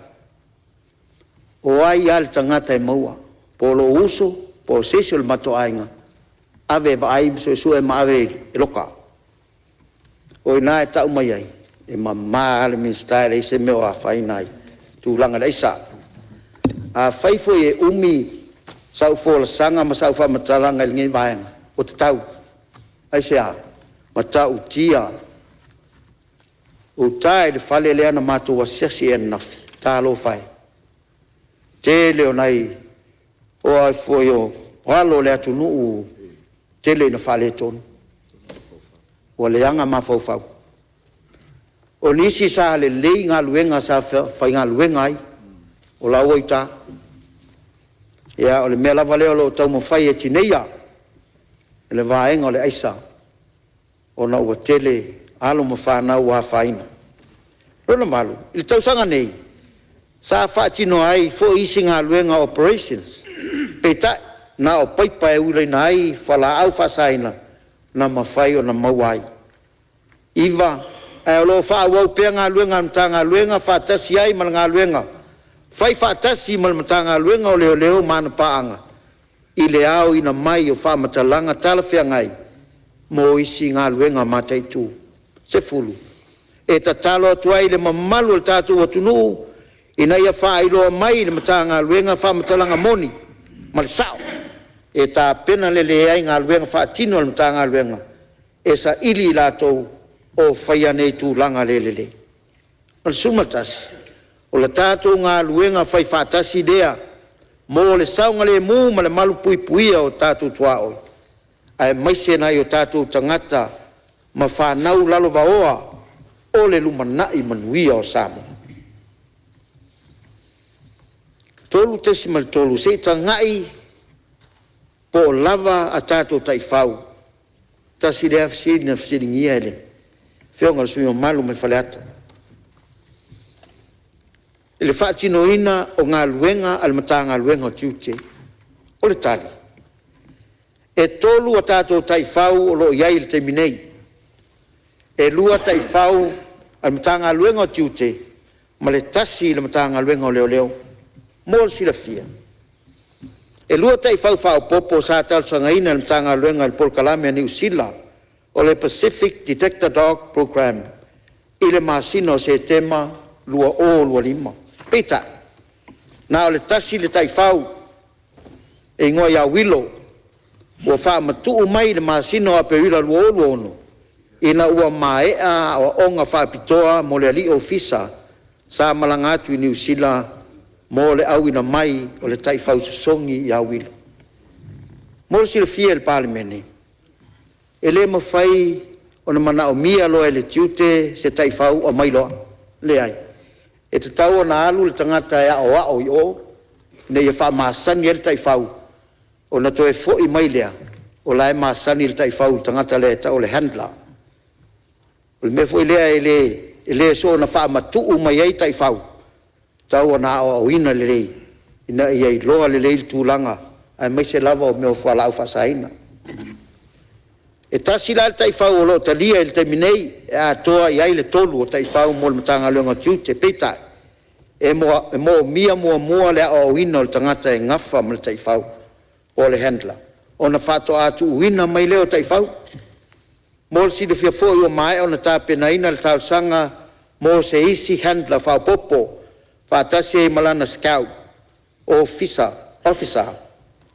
O ai al tangata e maua. Po lo uso, po sesio le mato ainga. Ave va ai so e ma ave e loka. O ina e tau mai ai. E mamā le minsta le se meo a whainai. Tu langa le isa. A whaifo e umi sau fola sanga ma sau whamatalanga i ngai vaenga. O te tau. Ai se a, ma tau tia. O tae le whale lea na mātua sesi e nafi, tā lo whai. Te leo nei, o ai fwoi o halo lea tunu u, te le na whale tonu. O leanga ma fau. O nisi sa le lei ngā luenga sa whai ngā luenga ai, o la oi tā. Ia, o le mea lava leo lo tau mo whai e tineia, le vaenga o le aisa, o na ua tele alo ma whanau a whaina. Rona malu, ili tausanga nei, sa whaatino ai fo isi ngā luenga operations, peta na o paipa e ule na ai whala au whasaina na mawhai o na mawai. Iwa, ai o lo wha wau pia ngā luenga mta ngā luenga whaatasi ai mal ngā luenga. Whai whaatasi mal mta ngā luenga o leo mana paanga. I le au ina mai o whamatalanga talawhia ngai, mo isi ngā luenga matai tū. Se fulu. E ta talo atuai le mamalu le tātou atunu, ina ia whailoa mai le mata ngā luenga whamatalanga moni, ma le sao. E ta pena le ai ngā luenga whaatino le mata ngā luenga, e sa ili lātou o whaia nei tū langa le. Al sumatasi, o le tātou ngā luenga whai whaatasi dea, mo le saunga le mu ma le malu puipuia o tātou tuaoi. Ai maise nai o tātou tangata ma whanau lalo vaoa o le lumanai manuia o Samoa. Tolu tesi mal tolu se tangai po lava a tātou taifau. Tasi le afsiri na afsiri ngia ele. Whionga le sui o malu me whaleata. Le whaatino ina o ngā luenga al mata ngā luenga o tiute. O le tali. E tolu a tātou taifau o lo iai le teminei. E lua taifau al mata ngā luenga o tiute. Ma le tasi le mata ngā luenga o leo. Mo le sila fia. E lua taifau whao popo sa tau sangaina le mata ngā luenga le Polkalame a New Zealand. O le Pacific Detector Dog Program. I le masino se tema lua lima. Peta, na o le tasi le taifau, e ngoa ia wilo, ua wha matuu mai le masino a perila lua ono, ina ua maea o onga wha pitoa mo le ali ofisa, sa malangatu i New Zealand, mo le au ina mai o le tai fau songi ia wilo. Mo le silafia le Palemene. E le mawhai o na mana o mia loa e le tiute se tai fau o mai loa. Le ai. E te tau o na alu le tangata e ao i o. Ne ia wha maasani e le tai fau. O na toe fo i mai lea. O la e maasani le tai fau tangata le tau le handla. O le me fo i lea e le so na wha matuu mai ei tai fau. Tau o na o ina le rei. Ina ia i loa le rei tūlanga. Ai mai se lava o meo whala au whasaina. E tasi la le tai fau o lo talia il terminei e a toa i ai le tolu o tai fau mo le matanga leonga tiute peitai. E mo mia mua le o ina o le tangata e ngafa mo le tai fau o le handla. O na whato atu uina mai leo tai fau. Mo le sida fia fo i o mai o na tāpena ina le tau sanga mo se isi handla whao popo. Whaatasi e malana scout o officer.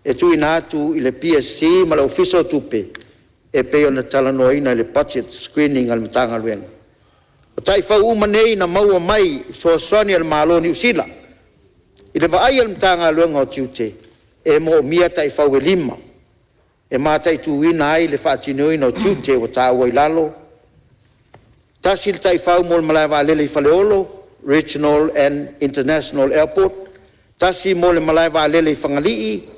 E tu ina atu i le PSC ma le officer o tupe. E peo na talanoa ina le budget screening al matanga luenga. O tai whau umanei na maua mai soasoni al malo ni usila. I le vaai al matanga luenga o tiute. E mo mia tai whau e lima. E mātai tu ina ai le whaatinoina o tiute o tāua i lalo. Tasi le tai whau mo le malai waalele i Whaleolo, Regional and International Airport. Tasi mo le malai waalele i Whangalii.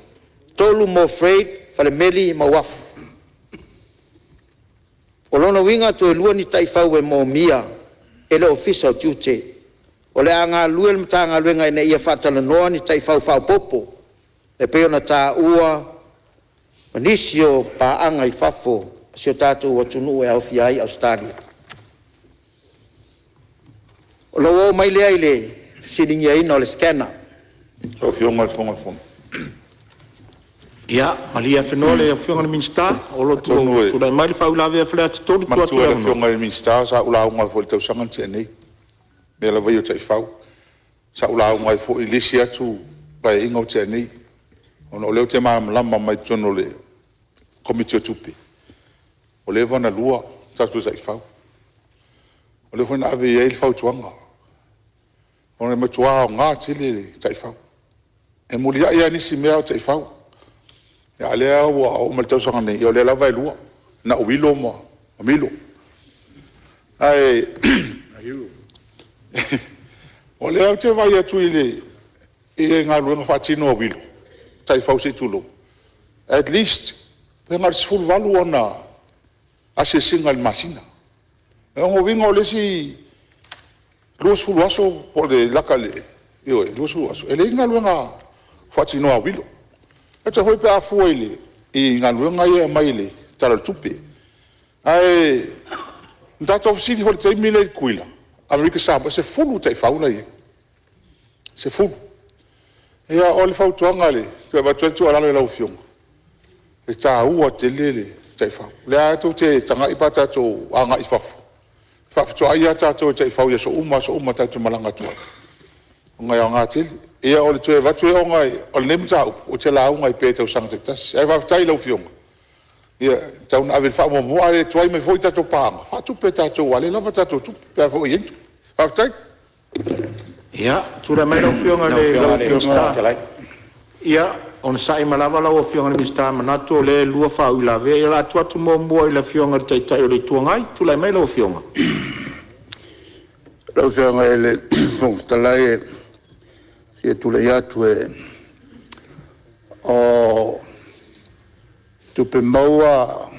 Tolu mo freight, Palemene ma wafu. O lona winga to e lua ni tai whau e mo mia e le ofisa o tiute. O le anga lua le matanga luenga ina ia whatala noa ni tai whau whau popo. E peo na tā ua manisio pa anga i whafo sio tātou wa tunu e awhi ai Australia. O lo o mai lea i le siningia ina o le scanner. So fionga le fonga fonga. Ia, malia whenua le whionga le minsta, o lo tu lai mai le whau lawe a whale atu tolu tu atu Matua le whionga le minsta, sa ula unga fo le tau sangan te nei. Mea la vai o tai whau. Sa ula unga fo i lisi atu pai inga o te nei. Ono leo te maa malama mai tono le komite o tupi. O le wana lua, tatu tai whau. O le whana ave i eil whau tuanga. O le matua o ngā tili le tai whau. E mulia ia nisi mea o tai whau. Ya lea wa o maltau sanga nei, o le la vai lua, na o wilo mo, o milo. Ai, o le au te vai atu i le, i ngā luenga whatino o wilo, tai whau se tulo. At least, pe ngā risfulu walu o na ase singa le masina. E ongo winga o le si luas fulu aso, po le laka le, ioi, luas fulu aso. E le ngā luenga whatino o wilo. E te hoi pe a fua ile, i ngā luenga ia mai ile, tala tupe. Ai, ndata ofisiri hoi te imile kuila. Amerika Saba, se fulu te fauna ia. Se fulu. Ia o le fau tuanga le, te watuetu alalo e lau fionga. E tā ua te lele te fau. Lea ato te tanga ipata to anga i fafu. Fafu to aia tato te fau ia so uma tatu malanga tua. Ngai o ngā tili. Ia o le tue watu e o ngai, o le nemu tau, o te la ungai pe tau sang te tasi. Ai wawtai lau fionga. Ia, tau na awe wha mua le tuai me foi tato pāma. Whatu pe tato wale, lava tato tu, pe foi yentu. Wawtai? Ia, tura mai lau fionga le lau fionga. Ia, on sai malawa lau fionga le mista manatu le lua whau i lawe. Ia la tuatu mua i la fionga le taitai o le tuangai, tura mai lau fionga. Lau fionga e le fongtalai e e tule atu e o tupe maua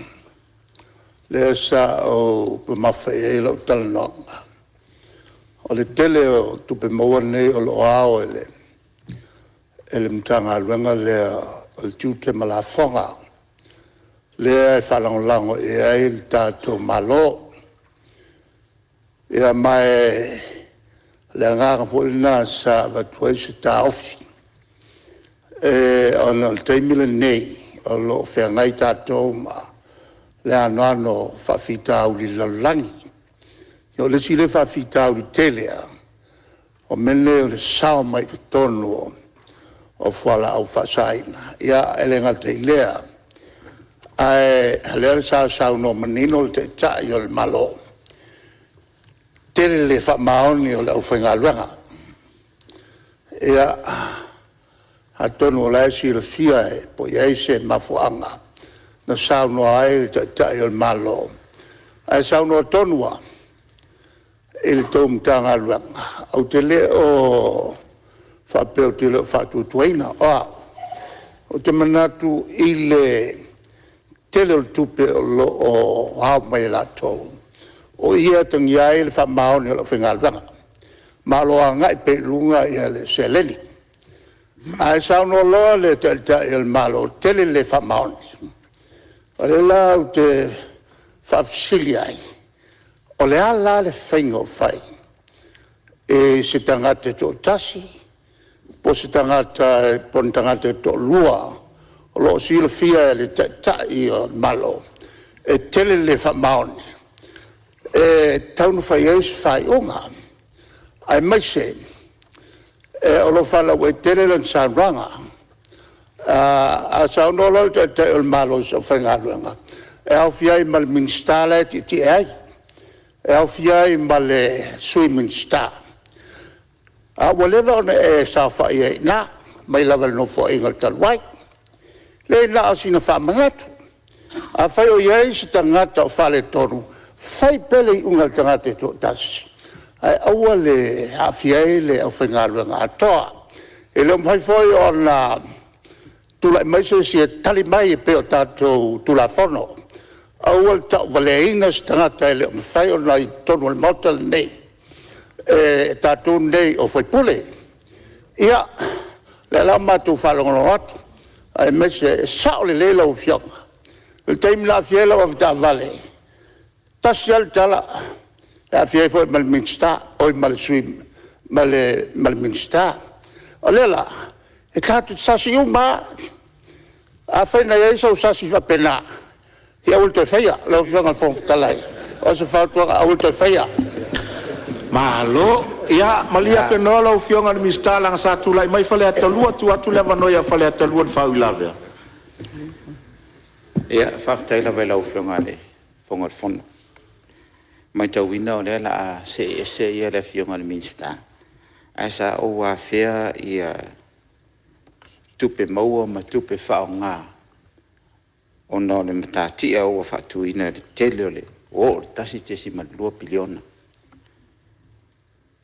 le sa o pe mawha e lau talanonga. O le tele o tupe maua nei o lo ao e le mtanga luenga le o le tiute malafonga. Le e whalangolango e ai le tātou malo. E a mai le ngāka fōina sa watuai se tā ofi. Ona le teimile nei, o lo whengai tātou ma le anoano whawhita au li lalangi. O le si le whawhita au li telea, o mene o le sao mai tonu o whala au whasaina. Ia elenga te lea, ai lea sao no manino le te tai o le malo. Tele le wha maoni o le au whainga luenga. ia hatonu lai sila fia e po iai se mafuanga na saunoa ai tai o malo ai saunoa tonua ele tom tanga luanga au te le o whapeo te leo whatutuaina o te manatu ile tele o tupe o hao mai la tau o ia tang iai le whamao ni lo whingalwanga malo a ngai pe lunga ia le seleni ai sauno loa le te il malo tele le whamao ni o le la o te whafsili ai o le ala le whaingo whai e se tangate to tasi po se tangata pon tangate to lua o lo sila fia le tai o malo e tele le whamaoni e taunu whai eis whai onga ai mai se o lo whala ue tele lan sauranga a saunolo te o malo so whaingaluanga e au fiai mal minstala ti ai e au fiai mal swimming star whatever e sa whai e na mai lava no fo ingal talwai le na asina whamanatu a whai o iei se tangata o whale tonu whai pele i ungal tangata to tasi ai aua le awhiai le au whaingaluanga atoa e leo mwhai foi o na tula maise si e tali mai e peo tātou tula whono aua le tau wale inga se tangata e leo mwhai o na i tonu al motel nei e tātou nei o whai pule ia le lau mātou whalongono atu ai maise e sao le leila o whionga le teimi la fiela o vita vale tasi al tala a fiai foi mal minsta oi mal swim mal minsta o lela e tātou sasi uma a whaina e sa o sasi whapena i aulte whaia leo whionga whongatalai o se whautua aulte whaia Malo, ia malia whenua lau whionga ni mista langa sa tulai mai whale atalua tu atu lewa noia whale atalua ni whau ilawea. Ia, whaftaila vai lau whionga le, whonga whono. Mai tau wina o lea la a se ia le whionga ni mista. Ai sa o a whea ia tupe maua ma tupe whao ngā. Ona o le matatia o a whatuina le tele o le, o tasi te si malua piliona.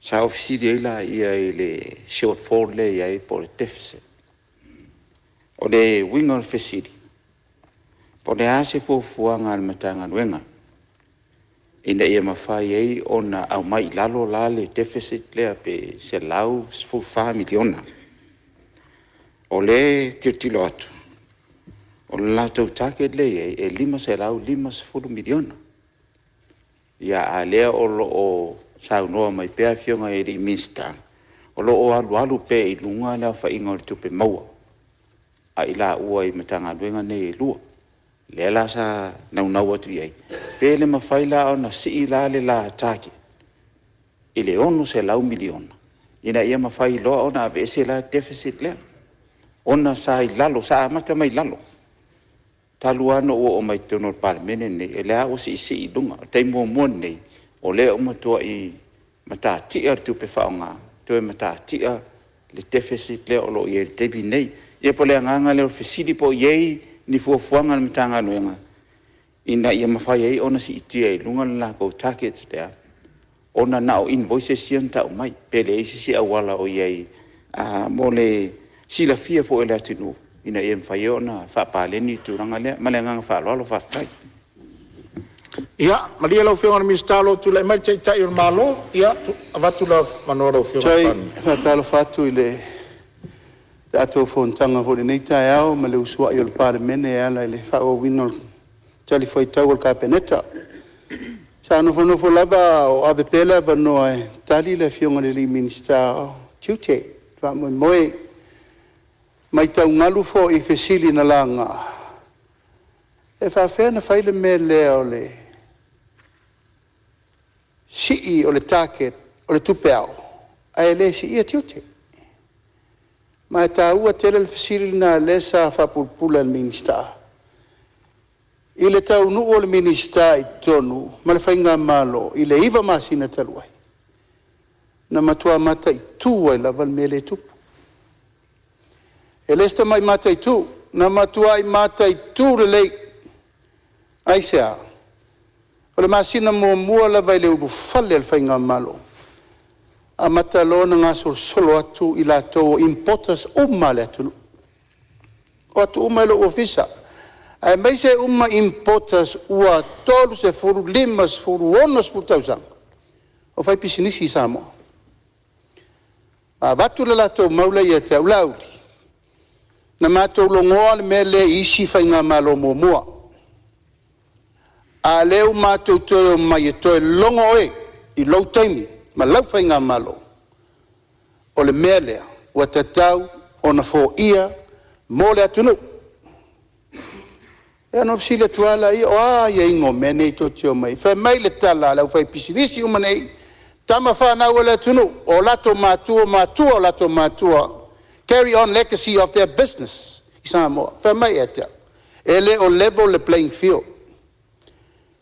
Sa ofisiri eila ia i le shortfall le ia i po le deficit. O le winga o le fesiri. Po le ase fuafuanga al matanga nuenga. Ina ia mawhai ei ona au mai lalo la le deficit lea pe se lau 4 miliona. O le tirtilo atu. O le latau take le e 5 se lau 5 miliona. Ia a lea o lo o sau noa mai pea whionga e ri minsta. O lo o alu pe i lunga lea whainga o le tupe maua. A i la ua i matanga luenga ne e lua. Lea la sa nau atu iei. Pe le mawhaila o na si la le la atake. I le onu se lau miliona. Ina ia mawhai loa o na avese la deficit lea. Ona sa i lalo, sa amata mai lalo. Taluano o mai tono Palemene nei, e lea o si i dunga. Tei mua nei. O lea o matua i matatia tupe whaonga, tue matatia le deficit lea o lo i e tebi nei. Ia po lea nganga leo fesidi po iei ni fuafuanga na mitanga nuenga. Ina ia mawhai ei ona si itia i lunga la kou targets lea. Ona nao invoices sian tau mai, pele eisi si awala o iei. Mo le sila fia fo e lea tinu. Ina ia mwhai ona whapaleni turanga lea, ma lea nganga whaaloalo whaftai. Ia, malia lau whionga ni mista lo tu lai mai tai o malo, ia, avatu la manora o whionga pani. Tai, whatalo whatu i le tātou Fonotaga fo le nei tai au, ma le usua i o le Palemene e ala i le whao wino tali fwai tau o le kapeneta. Sa nofo lava o ave pela vanoa e tali le whionga le li minsta o tiute, wha moe mai tau ngalu fo i fesili na langa. E whawhea na whaile me lea o le si o le target o le tupe au. Ai le si ia tiute. Ma e tā ua tele le fasiri na le sa whapulpula le minista. I le tau nu o le minista i tonu, ma le whainga malo, i le iwa masina taluai. Na matua mata i tua i lava me le tupu. E lesta mai matai tu, na matua i matai tu le lei. Ai sea. O le masina mua la vai le uru fale al whainga malo. A matalo na ngā solo atu i la tau importas umma le atu. O atu umma le ofisa. Ai mai se umma importas ua tolu se furu limas, furu onas furu tausang. O whai pisinisi sa mo. A watu le la tau maula i a te au lauri. Na mātou longoa le mele isi whainga malo mua. A leo mātou toi mai e toi longo e i lau taimi, ma lau whainga malo. O le mele, ua tatau, o na fo ia, mō le atunu. E anō fsile tuala ia, o ia ingo mene i tō tio mai. Whai mai le tala, lau whai pisinisi umanei, tama whanau le atunu, o lato mātua, o lato mātua, carry on legacy of their business. Isa mo, whai mai e tea. Ele o level le playing field.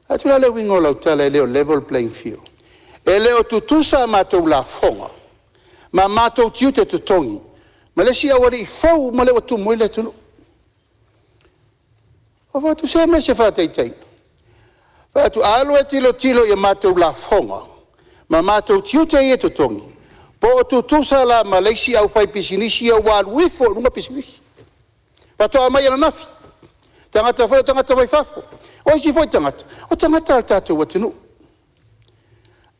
Atula le wingo Lautele ele o level playing field. Ele o tutusa mātou la fonga. Ma mātou tiute te tongi. Ma le si awari i fau, ma le watu moile tunu. O watu se me se whatei tei. Watu alo e tilo i mātou la fonga. Ma mātou tiute i e te tongi. Po o tutusa la ma leisi au whai pisinisi a walu wifo runga pisinisi. Watu a mai ana nafi. Tangata whai, tangata mai fafo. O isi foi tangata. O tangata al tātou watinu.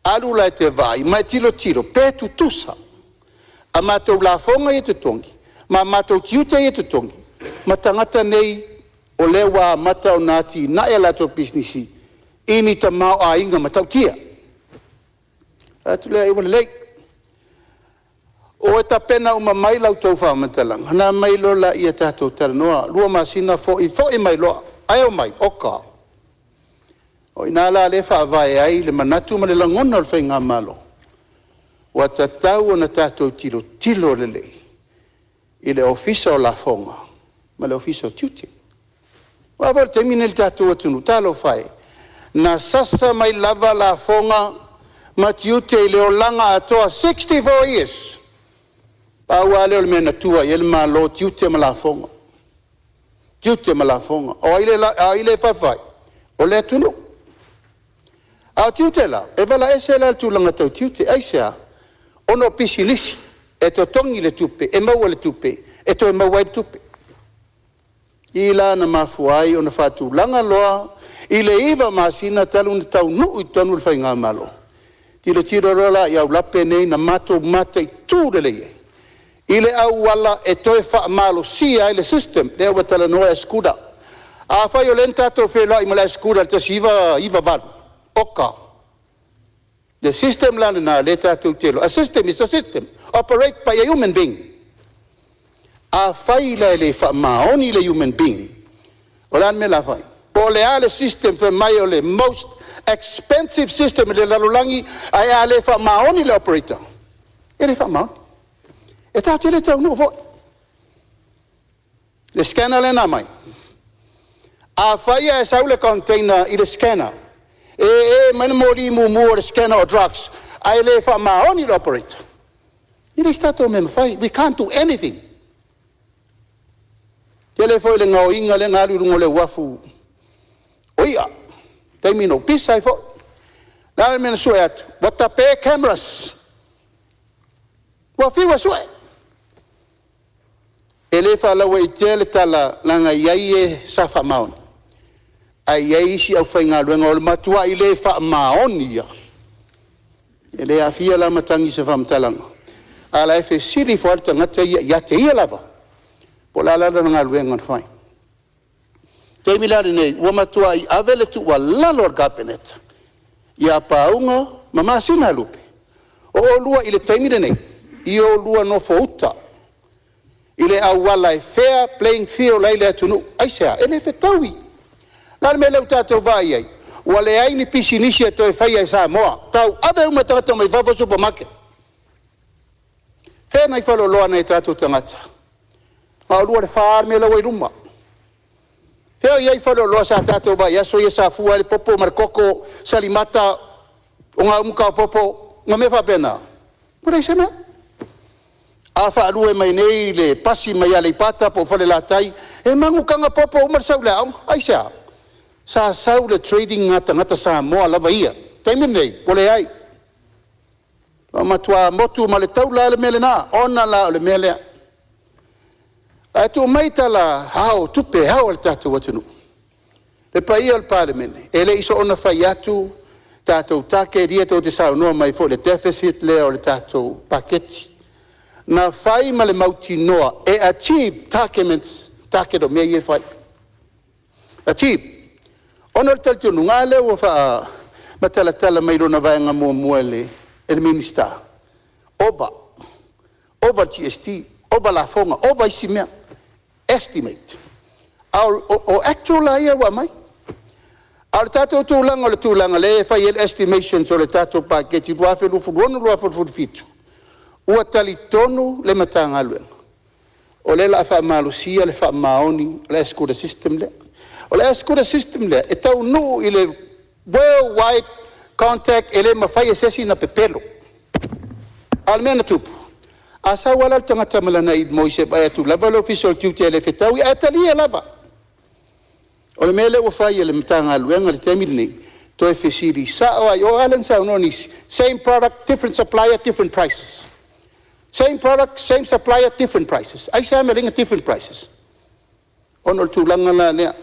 Alu lai te vai, mai tilo, pe tutusa. A mātou la fonga i te tongi. Ma mātou tiuta i te tongi. Ma tangata nei o lewa mata o nāti na e lato pisnisi. Ini ta mau a inga matau tia. Atu lea iwa lei. O e ta pena uma mai lau tau whaamatalang. Hana mai lola i a tātou tala noa. Lua masina fo i mai loa. Ai o mai, oka. O ina la le whaavai ai le manatu ma le langona o le whainga malo. Wa tatau o na tātou tilo le lei. I le ofisa o la fonga. Ma le ofisa o tiuti. Wa wale te mine le tātou atunu. Talo whai. Na sasa mai lava la fonga ma tiuti i le o langa atoa 64 years. Pa ua leo le mena tua i ele malo tiuti ma la fonga. Tiuti ma la fonga. O aile whawhai. O le atunu. A tiute la, e wala ese la tūlanga tau tiute, aisea, ono pisinisi, e to tongi le tupe, e maua le tupe, e to e maua le tupe. I la na mafuai, ona whātūlanga loa, i le iwa masina talu na tau nuu i tonu le whainga malo. Ti le tiro rola i au lape nei na mato matei tūrele ye. I le au wala e toi wha malo sia i le system, le au watala noa e skuda. A whai o len tātou whelua i mala e skuda, te si iwa valu. Oka. The system lana na le tātou telo. A system is a system. Operate by a human being. A whai le le wha maoni le human being. O lan me la whai. Po le a le system wha mai o le most expensive system le lalulangi ai a le wha maoni le operator. E le wha maoni. E tātou le tau no voi. Le scanner le na mai. A whai a sau le container i le scanner. Mana mori mu scanner or drugs. Ai le wha maoni le operator. I le stato me mawhai. We can't do anything. Te le foi le ngau inga le ngaru rungo le wafu. Oia. Te mino pisai fo. Nā mena sue atu. Wata pe cameras. Wafiwa sue. E le wha lawa i te le tala langa iai e sa wha maoni. Ai ai si au whainga luenga o le matua i le wha maoni ia. E le awhia la matangi sa whamtalanga. A la e siri fo alta ngata ia te ia lava. Po la lala ngā luenga na whai. Te milare nei, ua matua i avele tu ua lalo al cabinet. Ia paunga, mama sina lupe. O lua i le taimire nei, i o lua no fouta. I le awala e fair playing field lai le atunu. Aisea, e le whetaui. Nāre me lau tātou vai ai. Ua le aini pisi nisi e toi whai ai sa moa. Tau abe uma tangata mai vavo supermarket. Whea nei whalo loa nei tātou tangata. Mao lua le whaar me lau ai ruma. Whea iai whalo loa sa tātou vai. Aso ia sa fua le popo markoko salimata o ngā umuka o popo. Ngā me whapena. Mura i sena. A whaaru e mai nei le pasi mai ale pata po whale la tai. E mangu kanga popo umar sau le au. Ai sea. Sa sau le trading ngata sa moa lava ia. Taimi nei, pole ai. Matua motu ma le tau la le mele na. Ona la le mele. A tu mai tala hao tupe hao le tatu watunu. Le paia al Palemene. E le iso ona fai atu. Tātou take ria tō te sao noa mai fo le deficit le o le tātou paketi. Na whai ma le mauti noa e achieve takements, take do mea ie whai. Achieve. Ono le talitonu ngā leo o wha matalatala mai rona vaenga mua le minister. Over GST, over la fonga, over isi mea. Estimate. O actual la ia wa mai. Al tato tūlanga le tūlanga le whai el estimations o le tato paketi lua whelufuruonu lua whelufurufitu. Ua tali tonu le matanga luenga. O le la wha malusia le wha maoni le escura system le. O le escura system le e tau nu i le worldwide contact e le mawhai e sesi na pepelo. Al mea tupu. Asa wala le tangata malana i moise bai atu lava le official duty e le whetau i atali e lava. O le mele o fai e le matanga luenga le temiri nei, to e fesiri sa o ai o alen sa unonis, same product, different supplier, different prices. Same product, same supplier, different prices. Ai sa me ringa different prices. Ono tu langa la nea,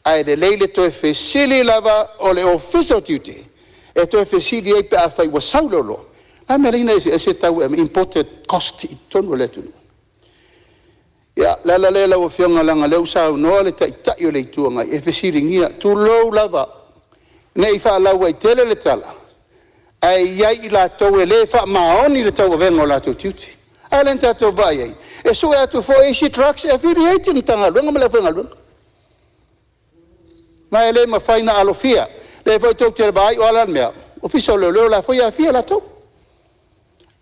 ai le leile to e fesiri lava o le official duty, e to e fesiri e pe a fai wa saulolo. Ai me ringa e se tau imported cost i tonu le tunu. Ya, la o fionga langa leu sa no le tai o le tuanga e fesiringia tu lo lava nei fa la wai tele le tala ai ai la to le fa maoni le tau vengo la to tuti alen tato vai ai e so atu fo e trucks e affiliated tanga longa le venga longa ma ele ma faina alofia le foi to te vai o ala mea official lo la foi a fia la to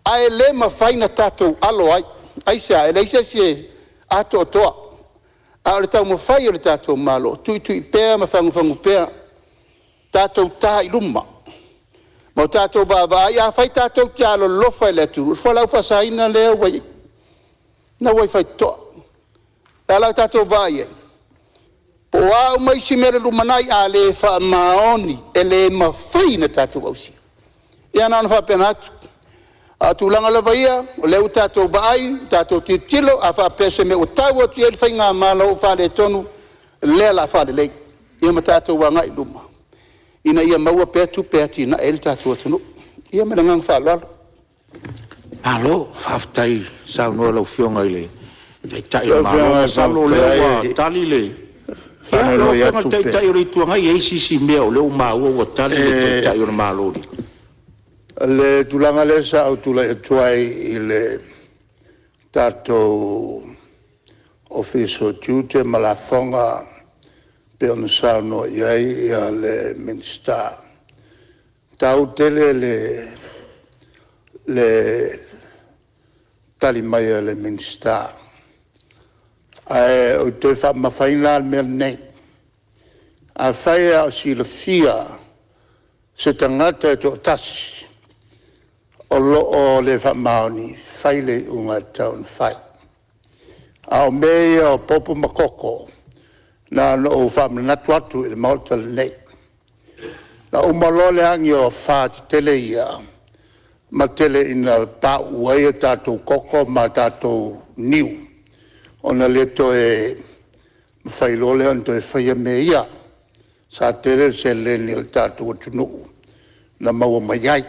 ai le ma faina tato alo ai sa ele se ato toa. A le tau mawhai o le tātou malo. Tui pēr, mawhangu pēr. Tātou tā i luma. Mau tātou vāvai, a whai tātou te alo lofa i le turu. Whalau whasaina leo wai. Na wai whai toa. La lau tātou vai e. Po au mai si mere lumanai a le wha maoni e le mawhai na tātou ausia. Ia nana wha pēna atu. A tūlanga lava ia, o leu tātou vai, tātou tilo, a wha pese me o tau atu e whai ngā māla o whale tonu, lea la whale lei. Ia ma tātou wanga i luma. Ina ia maua pētu pēti na ele tātou atu no. Ia me langang whalala. Alo, whaftai, sao noa lau fionga i le. Tai o mālo, sao lea tali le. Whanelo i atu pē. Tai o rei tuanga i eisisi mea o leu māua o tali le tai o mālo li. Le tulanga le sa au tula e tuai i le tātou official duty ma la whonga pe ona sauno iai i a le minister. Tau tele le tali mai a le minister. Ai o toi wha mawhaina al mea nei. A whaia o si le fia se tangata e to tasi. O le wha maoni, whaile unga taun whai. A o mea o popo makoko, na o wha manatu atu i le maota le nei. Na o malole angi o wha te tele ia, ma tele ina pa uaia tātou koko ma tātou niu. O na leto e whailole anto e whaia me ia, sa tele se leni le tātou atunu, na maua mai ai.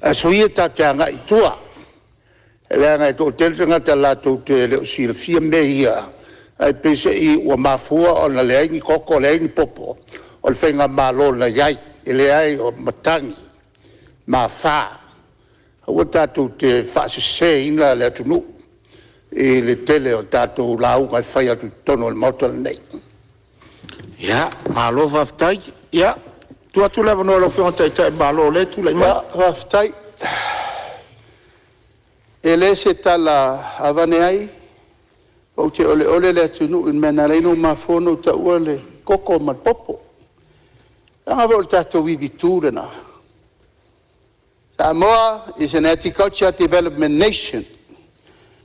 A so ia tāteanga i tua. E lea ngai tō teltanga te lātou te leo si le fia me ia. Ai pese i ua mafua o na leaingi koko, leaingi popo. O le whainga mālo na iai. E leai o matangi. Ma whā. Ua tātou te whaasese ina le atunu. I le tele o tātou lau ngai whai atu tono le mautala nei. Ia, mālo whaftai. Ia. Tua tu leva no lo fion tai malo le tu le ma. Whaftai. E le se tala avane ai. O te ole le atunu in mena reino ma fono ta ua le koko ma popo. Anga vol tato vivi tūrena. Samoa is an agriculture development nation.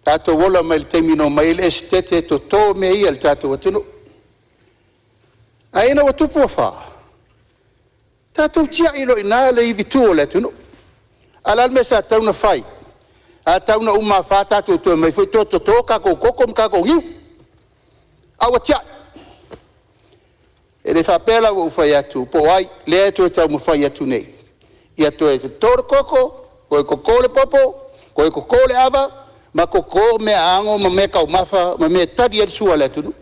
Tato wola mai temino mai le estete to to me ia tato watunu. Aina watupu fa. Tato tia ilo ina le vitu le tunu. Alal mesa tauna fai. A tauna uma fa tato to mai foi to ka ko kokom ka ko hiu. Awa tia. Ele fa pela wo fai atu po ai le to tau mo fai atu nei. Ia to e toro koko, ko ko le popo, ko le ava. Ma koko me ango ma me kau mafa ma me tadi e sua le tunu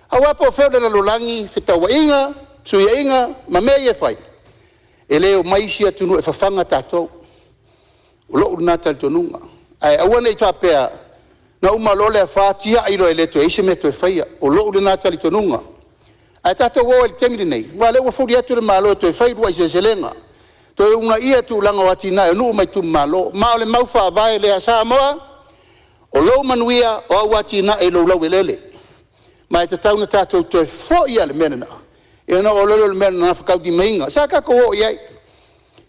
awa po feo le lolangi fitawa inga suia inga ma me ye fai ele o mai sia tunu e fafanga tato lo una tal tununga ai awa nei tapea na uma lole fa tia ilo ele to ise me to fai o lo una tal tununga ai tato wo el temri nei wale wo furi atu le malo to fai ruai se selenga to una ia tu langa watina no mai tu malo ma le mau fa vai le asa moa o lo manuia o awati na e lo lele mai te tauna tatou to fo ia le menana e na o lo le menana na fakau di mainga sa ka ko o ia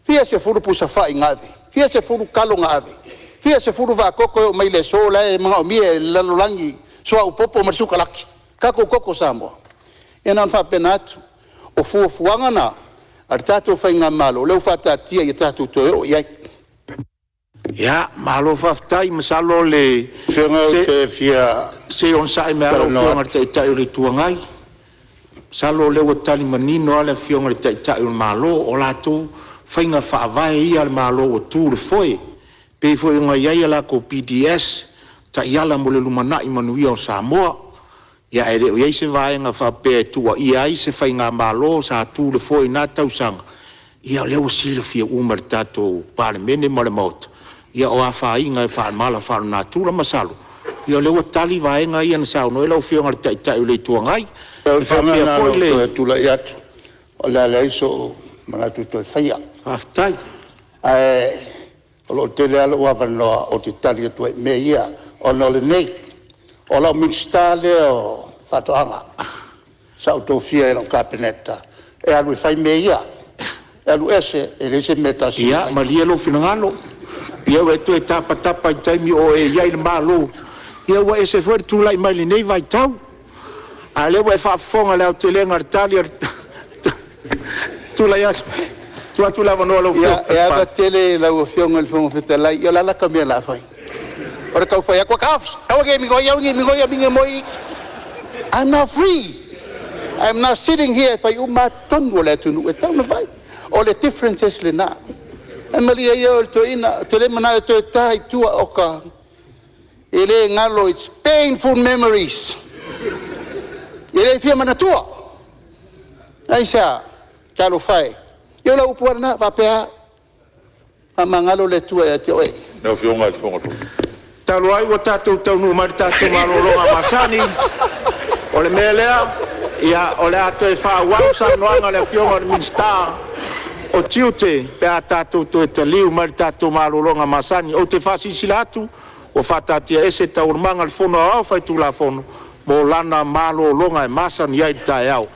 fia se furu pusa fa ingave fia se furu kalo ngave fia se furu va koko mai le sola e ma o mie la lolangi so au popo masuka laki ka ko koko samo e na fa penatu o fu fuanga na ar tatou fa inga malo le fa tatia ia tatou to o ia Ya, malo faftai masalo le se fia se on sai me alo fionga te tai uri tuangai. Salo le watali manino ale fionga te tai uri malo o lato fainga faavai ia le malo o tu le foi. Pe foi nga ia la ko PDS ta iala mo le lumana i manuia o Samoa. Ya ere o se vai nga fa pe tua ia se fainga malo sa tu le foi na tausanga. Ia le o sile fia umar tato Palemene mo le mot. Ia o afa inga fa mala fa na tula masalo ia le tali vai nga ia na sa no le fionga tai tai le tuangai fa me foi le tula iat o la le so mana tu to faia aftai o lo tele alo wa no o ti tali to me ia o no le nei o la mixtale o fatoanga sa Tofi e no capenetta e alu fai me ia alu ese e le se meta ia ma lia lo finangalo ia we tu tapa i taimi o e ia le malo ia we ese foi tu lai mai le nei vai tau a le we fa fonga le tele ngartali tu lai tu la no lo ia e ava tele la o fionga le fonga fetela ia la kamia la fai ora kau fai ko kafs au ge mi go ia mi moi I'm not free I'm not sitting here fai uma tongo le tunu e tau na fai o le differences le na Maria yo to ina tele mana to tai tua oka ele ngalo it's painful memories ele fia mana tua aisa kalo fai yo la upuar na va pea amangalo le tua ya tio e no fionga il fonga talo ai o tatu tau mar tatu malolonga masani o le melea ia o le ato e fa wausa noanga le fionga minsta o tiute pe a tatou to te liu mar tatou malolonga masani o te fasi silatu o fatatia ese taurmanga le fono au fai tu la fono mo lana malolonga e masani ai tai au